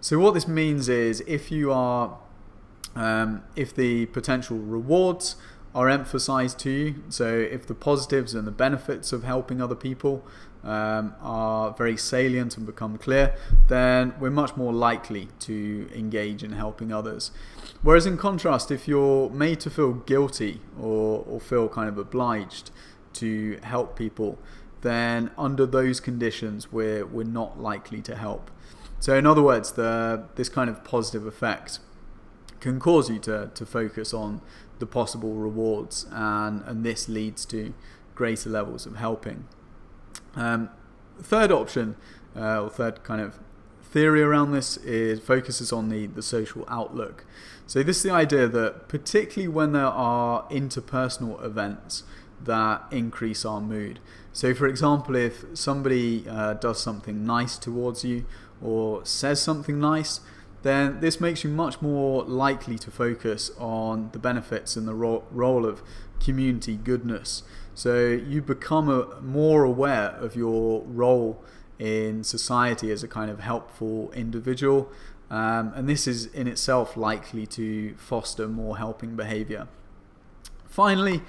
So what this means is if the potential rewards are emphasized to you, so if the positives and the benefits of helping other people are very salient and become clear, then we're much more likely to engage in helping others. Whereas in contrast, if you're made to feel guilty or feel kind of obliged to help people, then under those conditions we're not likely to help. So in other words, this kind of positive effect can cause you to focus on the possible rewards, and this leads to greater levels of helping. Third option, or third kind of theory around this, focuses on the social outlook. So this is the idea that particularly when there are interpersonal events that increase our mood. So for example, if somebody does something nice towards you or says something nice, then this makes you much more likely to focus on the benefits and the role of community goodness. So you become more aware of your role in society as a kind of helpful individual, and this is in itself likely to foster more helping behaviour. Finally,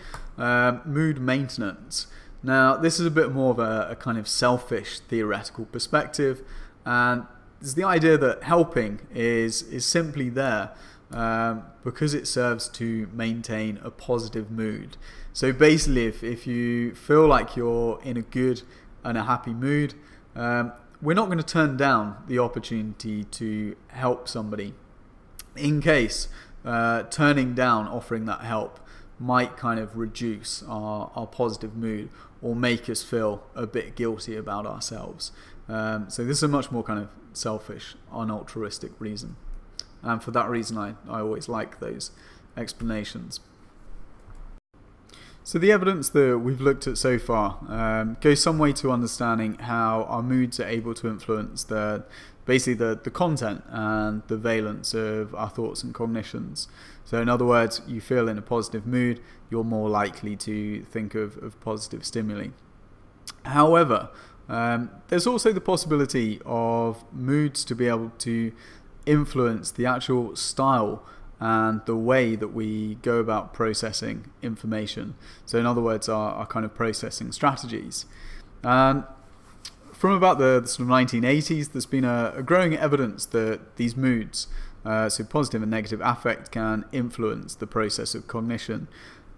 mood maintenance. Now, this is a bit more of a kind of selfish theoretical perspective, and it's the idea that helping is simply there because it serves to maintain a positive mood. So basically, if you feel like you're in a good and a happy mood, we're not going to turn down the opportunity to help somebody, in case turning down offering that help might kind of reduce our positive mood or make us feel a bit guilty about ourselves. So this is a much more kind of selfish, unaltruistic reason. And for that reason, I always like those explanations. So the evidence that we've looked at so far goes some way to understanding how our moods are able to influence basically the content and the valence of our thoughts and cognitions. So in other words, you feel in a positive mood, you're more likely to think of positive stimuli. However, there's also the possibility of moods to be able to influence the actual style and the way that we go about processing information. So in other words, our kind of processing strategies. And from about the sort of 1980s, there's been a growing evidence that these moods, so positive and negative affect, can influence the process of cognition.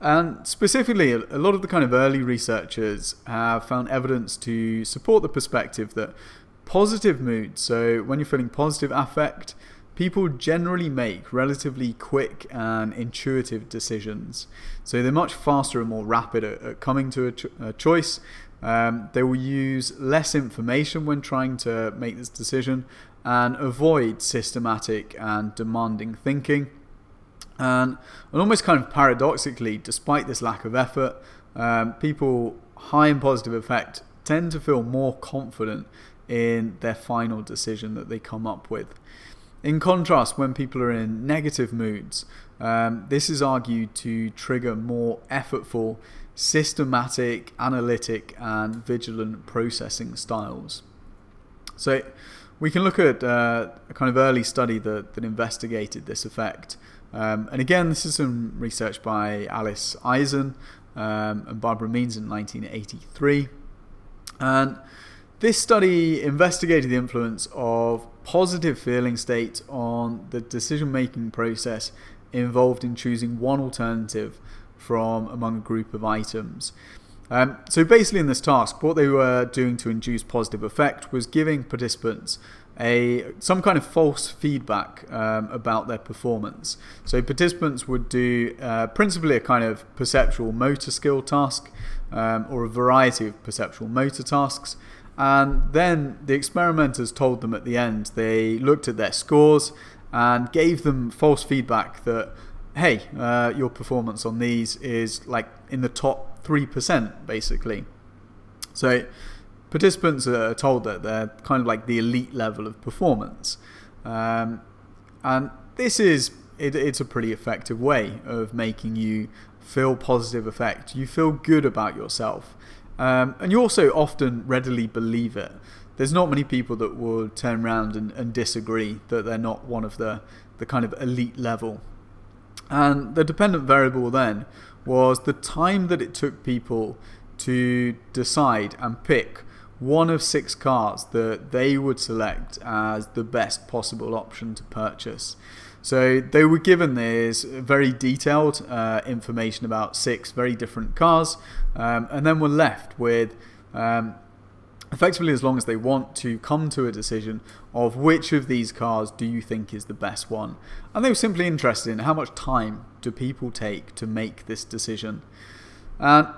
And specifically, a lot of the kind of early researchers have found evidence to support the perspective that positive moods, so when you're feeling positive affect, people generally make relatively quick and intuitive decisions. So they're much faster and more rapid at coming to a choice. They will use less information when trying to make this decision and avoid systematic and demanding thinking. And almost kind of paradoxically, despite this lack of effort, people high in positive affect tend to feel more confident in their final decision that they come up with. In contrast, when people are in negative moods, this is argued to trigger more effortful, systematic, analytic, and vigilant processing styles. So we can look at a kind of early study that investigated this effect. And again, this is some research by Alice Eisen and Barbara Means in 1983. And this study investigated the influence of positive feeling states on the decision-making process involved in choosing one alternative from among a group of items. So basically in this task, what they were doing to induce positive effect was giving participants some kind of false feedback about their performance. So participants would do principally a kind of perceptual motor skill task or a variety of perceptual motor tasks. And then the experimenters told them at the end, they looked at their scores and gave them false feedback that, hey, your performance on these is like in the top 3%, basically. So participants are told that they're kind of like the elite level of performance. And this it's a pretty effective way of making you feel positive affect. You feel good about yourself. And you also often readily believe it. There's not many people that will turn around and disagree that they're not one of the kind of elite level. And the dependent variable then was the time that it took people to decide and pick one of 6 cars that they would select as the best possible option to purchase. So they were given this very detailed information about 6 very different cars, and then were left with effectively as long as they want to come to a decision of which of these cars do you think is the best one. And they were simply interested in how much time do people take to make this decision. And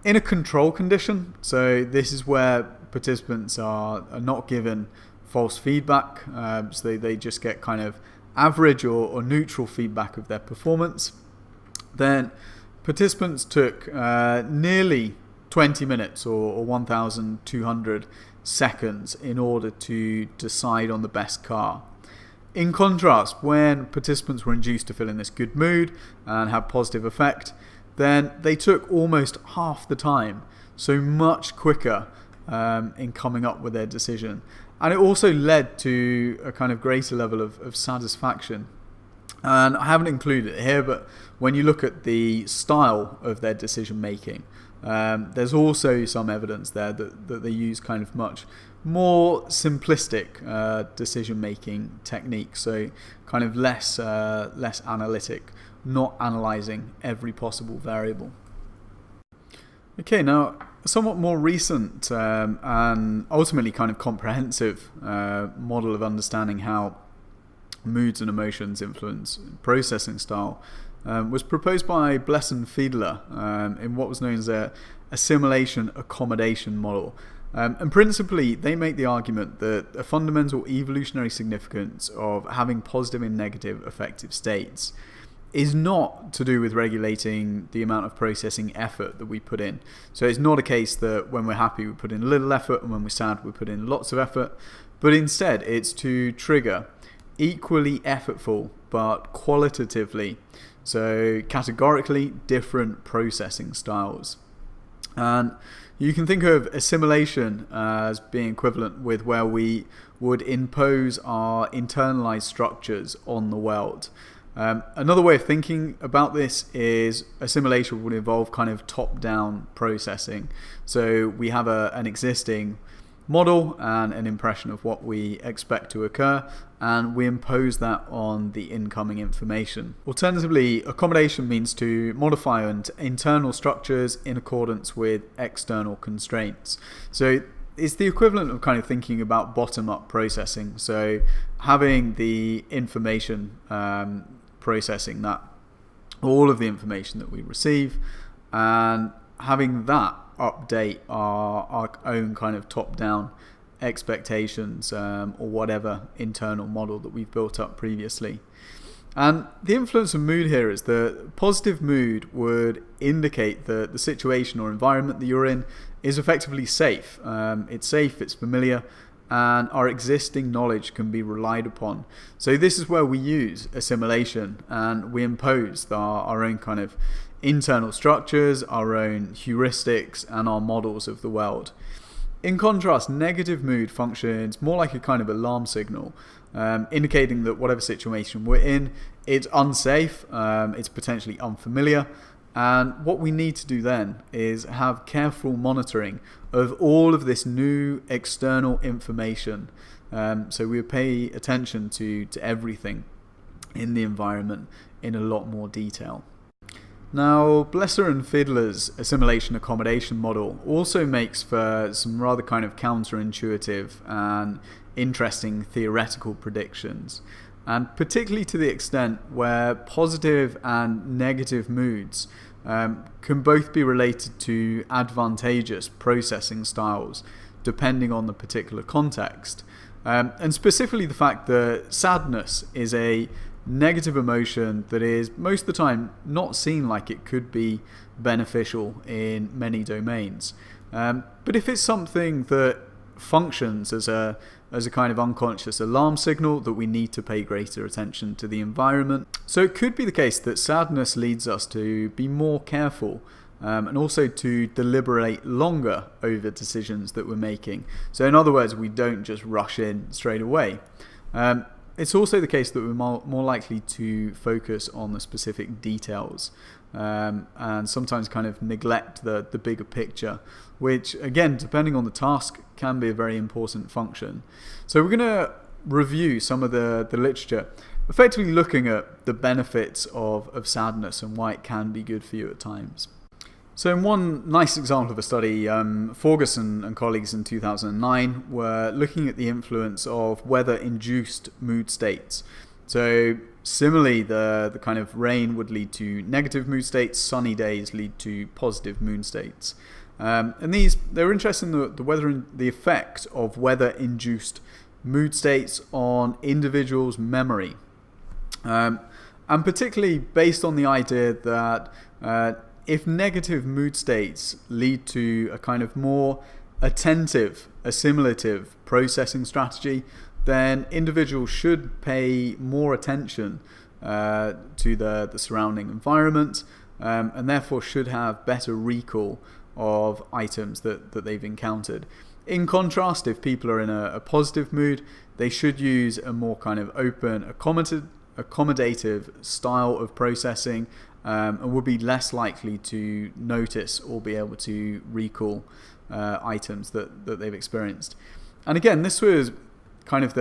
in a control condition, so this is where participants are not given false feedback, so they just get kind of average or neutral feedback of their performance, then participants took nearly 20 minutes or 1,200 seconds in order to decide on the best car. In contrast, when participants were induced to feel in this good mood and have positive effect, then they took almost half the time, so much quicker in coming up with their decision. And it also led to a kind of greater level of satisfaction. And I haven't included it here, but when you look at the style of their decision making, there's also some evidence there that they use kind of much more simplistic decision making techniques, so kind of less analytic, not analysing every possible variable. Okay, now a somewhat more recent and ultimately kind of comprehensive model of understanding how moods and emotions influence processing style was proposed by Bless and Fiedler in what was known as a assimilation accommodation model. And principally, they make the argument that a fundamental evolutionary significance of having positive and negative affective states is not to do with regulating the amount of processing effort that we put in. So it's not a case that when we're happy we put in a little effort and when we're sad we put in lots of effort, but instead it's to trigger equally effortful but qualitatively, so categorically different processing styles. And you can think of assimilation as being equivalent with where we would impose our internalized structures on the world. Another way of thinking about this is assimilation would involve kind of top-down processing. So we have an existing model and an impression of what we expect to occur, and we impose that on the incoming information. Alternatively, accommodation means to modify internal structures in accordance with external constraints. So it's the equivalent of kind of thinking about bottom-up processing. So having the information processing that, all of the information that we receive, and having that update our own kind of top-down expectations or whatever internal model that we've built up previously. And the influence of mood here is that positive mood would indicate that the situation or environment that you're in is effectively safe. It's safe, it's familiar, and our existing knowledge can be relied upon. So this is where we use assimilation and we impose our own kind of internal structures, our own heuristics, and our models of the world. In contrast, negative mood functions more like a kind of alarm signal, indicating that whatever situation we're in, it's unsafe, it's potentially unfamiliar, and what we need to do then is have careful monitoring of all of this new external information. So we pay attention to everything in the environment in a lot more detail. Now, Blesser and Fiedler's assimilation accommodation model also makes for some rather kind of counterintuitive and interesting theoretical predictions, and particularly to the extent where positive and negative moods can both be related to advantageous processing styles depending on the particular context, and specifically the fact that sadness is a negative emotion that is most of the time not seen like it could be beneficial in many domains. But if it's something that functions as a kind of unconscious alarm signal that we need to pay greater attention to the environment. So it could be the case that sadness leads us to be more careful and also to deliberate longer over decisions that we're making. So in other words, we don't just rush in straight away. It's also the case that we're more likely to focus on the specific details and sometimes kind of neglect the bigger picture, which again, depending on the task, can be a very important function. So we're going to review some of the literature, effectively looking at the benefits of sadness and why it can be good for you at times. So in one nice example of a study, Ferguson and colleagues in 2009 were looking at the influence of weather-induced mood states. So similarly, the kind of rain would lead to negative mood states, sunny days lead to positive mood states. And they were interested in the effect of weather-induced mood states on individuals' memory. And particularly based on the idea that if negative mood states lead to a kind of more attentive, assimilative processing strategy, then individuals should pay more attention to the surrounding environment and therefore should have better recall of items that they've encountered. In contrast, if people are in a positive mood, they should use a more kind of open, accommodative style of processing and would be less likely to notice or be able to recall items that they've experienced. And again, this was kind of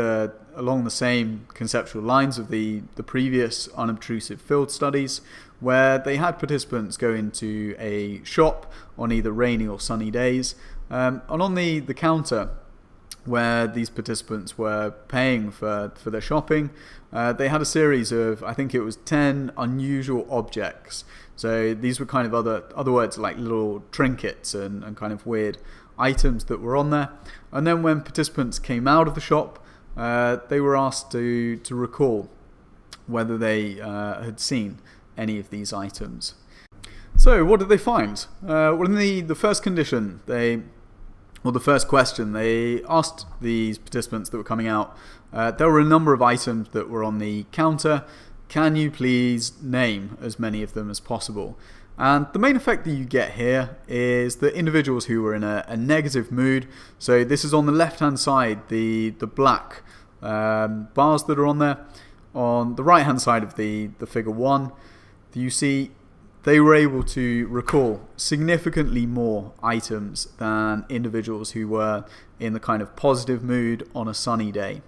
along the same conceptual lines of the previous unobtrusive field studies, where they had participants go into a shop on either rainy or sunny days, and on the counter where these participants were paying for their shopping, they had a series of, I think it was 10 unusual objects. So these were kind of other words like little trinkets and kind of weird items that were on there. And then when participants came out of the shop, they were asked to recall whether they had seen any of these items. So what did they find? Well, in the first condition, the first question, they asked these participants that were coming out, there were a number of items that were on the counter. Can you please name as many of them as possible? And the main effect that you get here is that individuals who were in a negative mood, so this is on the left-hand side, the black bars that are on there. On the right-hand side of the figure 1, you see they were able to recall significantly more items than individuals who were in the kind of positive mood on a sunny day.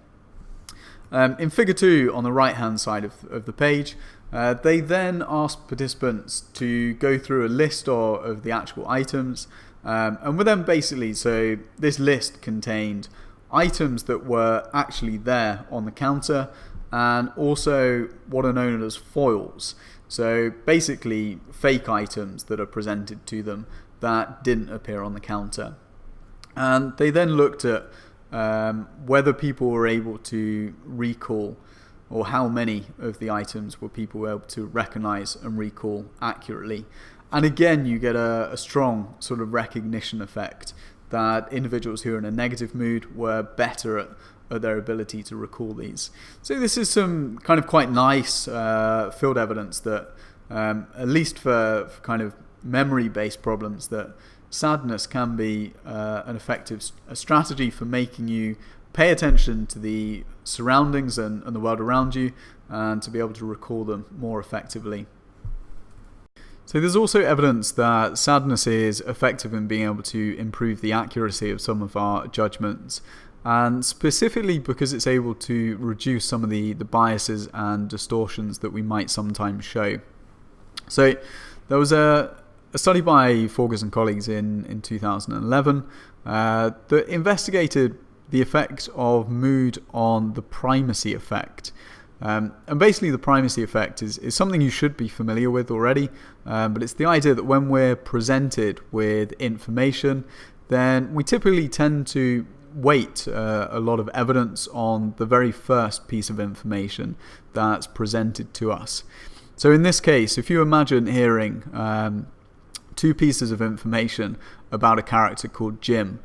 In figure 2, on the right-hand side of the page, they then asked participants to go through a list of the actual items, and with them basically, so this list contained items that were actually there on the counter and also what are known as foils. So basically fake items that are presented to them that didn't appear on the counter. And they then looked at whether people were able to recall, or how many of the items were people able to recognize and recall accurately. And again, you get a strong sort of recognition effect that individuals who are in a negative mood were better at their ability to recall these. So this is some kind of quite nice field evidence that, at least for kind of memory-based problems, that sadness can be an effective strategy for making you pay attention to the surroundings and the world around you, and to be able to recall them more effectively. So there's also evidence that sadness is effective in being able to improve the accuracy of some of our judgments, and specifically because it's able to reduce some of the biases and distortions that we might sometimes show. So there was a study by Ferguson and colleagues in 2011 that investigated the effect of mood on the primacy effect. And basically the primacy effect is something you should be familiar with already, but it's the idea that when we're presented with information, then we typically tend to weight a lot of evidence on the very first piece of information that's presented to us. So in this case, if you imagine hearing two pieces of information about a character called Jim,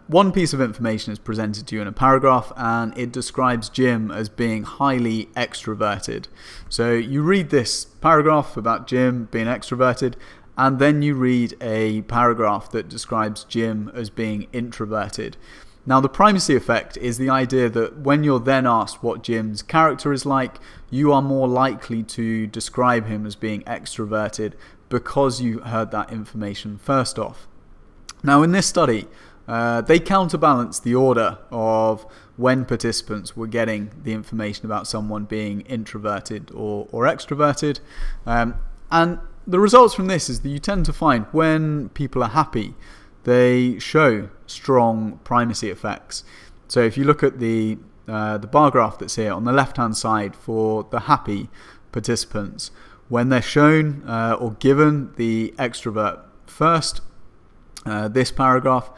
one piece of information is presented to you in a paragraph, and it describes Jim as being highly extroverted. So you read this paragraph about Jim being extroverted, and then you read a paragraph that describes Jim as being introverted. Now, the primacy effect is the idea that when you're then asked what Jim's character is like, you are more likely to describe him as being extroverted because you heard that information first off. Now, in this study, they counterbalanced the order of when participants were getting the information about someone being introverted or extroverted. And the results from this is that you tend to find when people are happy, they show strong primacy effects. So if you look at the bar graph that's here on the left-hand side for the happy participants, when they're shown or given the extrovert first, this paragraph,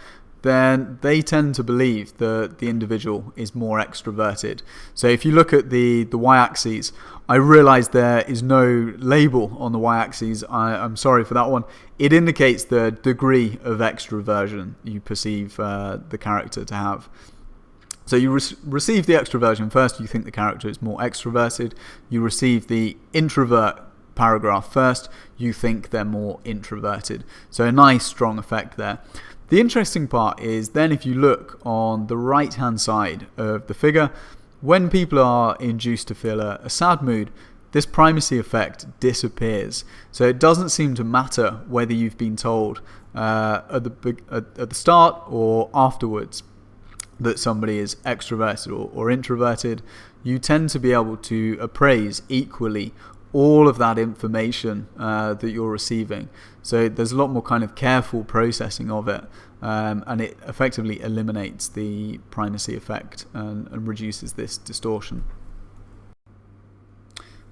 then they tend to believe that the individual is more extroverted. So if you look at the y-axis, I realise there is no label on the y-axis. I'm sorry for that one. It indicates the degree of extroversion you perceive the character to have. So you receive the extroversion first, you think the character is more extroverted. You receive the introvert paragraph first, you think they're more introverted. So a nice strong effect there. The interesting part is then if you look on the right hand side of the figure, when people are induced to feel a sad mood, this primacy effect disappears. So it doesn't seem to matter whether you've been told at the start or afterwards that somebody is extroverted or introverted. You tend to be able to appraise equally all of that information that you're receiving. So there's a lot more kind of careful processing of it, and it effectively eliminates the primacy effect and reduces this distortion.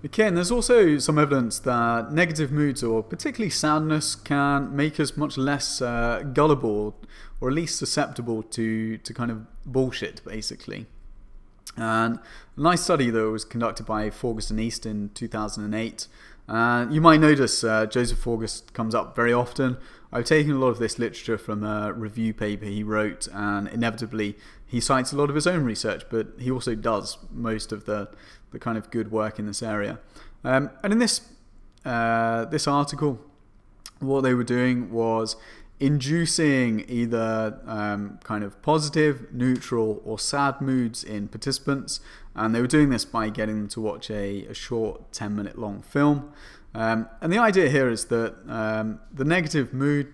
Okay, and there's also some evidence that negative moods, or particularly sadness, can make us much less gullible, or at least susceptible to kind of bullshit, basically. And a nice study that was conducted by Forgest and East in 2008. You might notice Joseph Forgest comes up very often. I've taken a lot of this literature from a review paper he wrote, and inevitably he cites a lot of his own research, but he also does most of the kind of good work in this area. And in this article, what they were doing was inducing either kind of positive, neutral, or sad moods in participants, and they were doing this by getting them to watch a short 10-minute long film. And the idea here is that the negative mood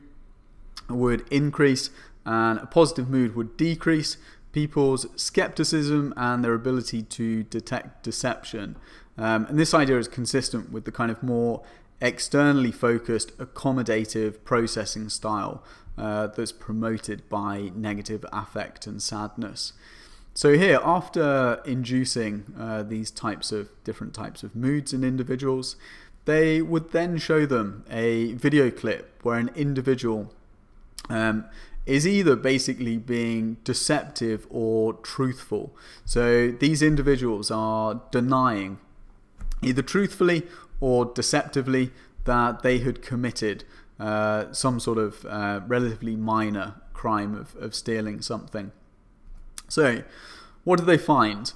would increase and a positive mood would decrease people's skepticism and their ability to detect deception. And this idea is consistent with the kind of more externally focused, accommodative processing style that's promoted by negative affect and sadness. So here, after inducing these different types of moods in individuals, they would then show them a video clip where an individual is either basically being deceptive or truthful. So these individuals are denying, either truthfully or deceptively, that they had committed some sort of relatively minor crime of stealing something. So what did they find?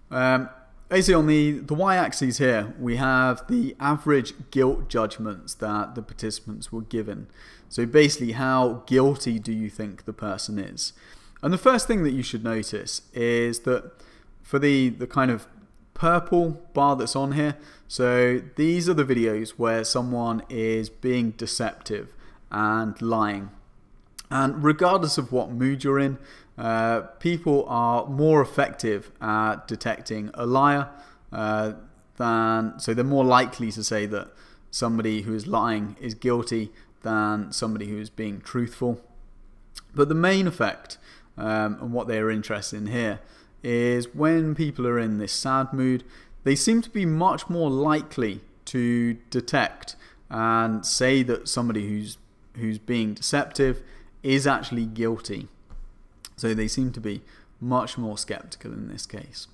Basically on the y-axis here, we have the average guilt judgments that the participants were given. So basically, how guilty do you think the person is? And the first thing that you should notice is that for the kind of purple bar that's on here, so these are the videos where someone is being deceptive and lying. And regardless of what mood you're in, people are more effective at detecting a liar so they're more likely to say that somebody who is lying is guilty than somebody who is being truthful. But the main effect, and what they are interested in here, is when people are in this sad mood, they seem to be much more likely to detect and say that somebody who's being deceptive is actually guilty. So they seem to be much more skeptical in this case.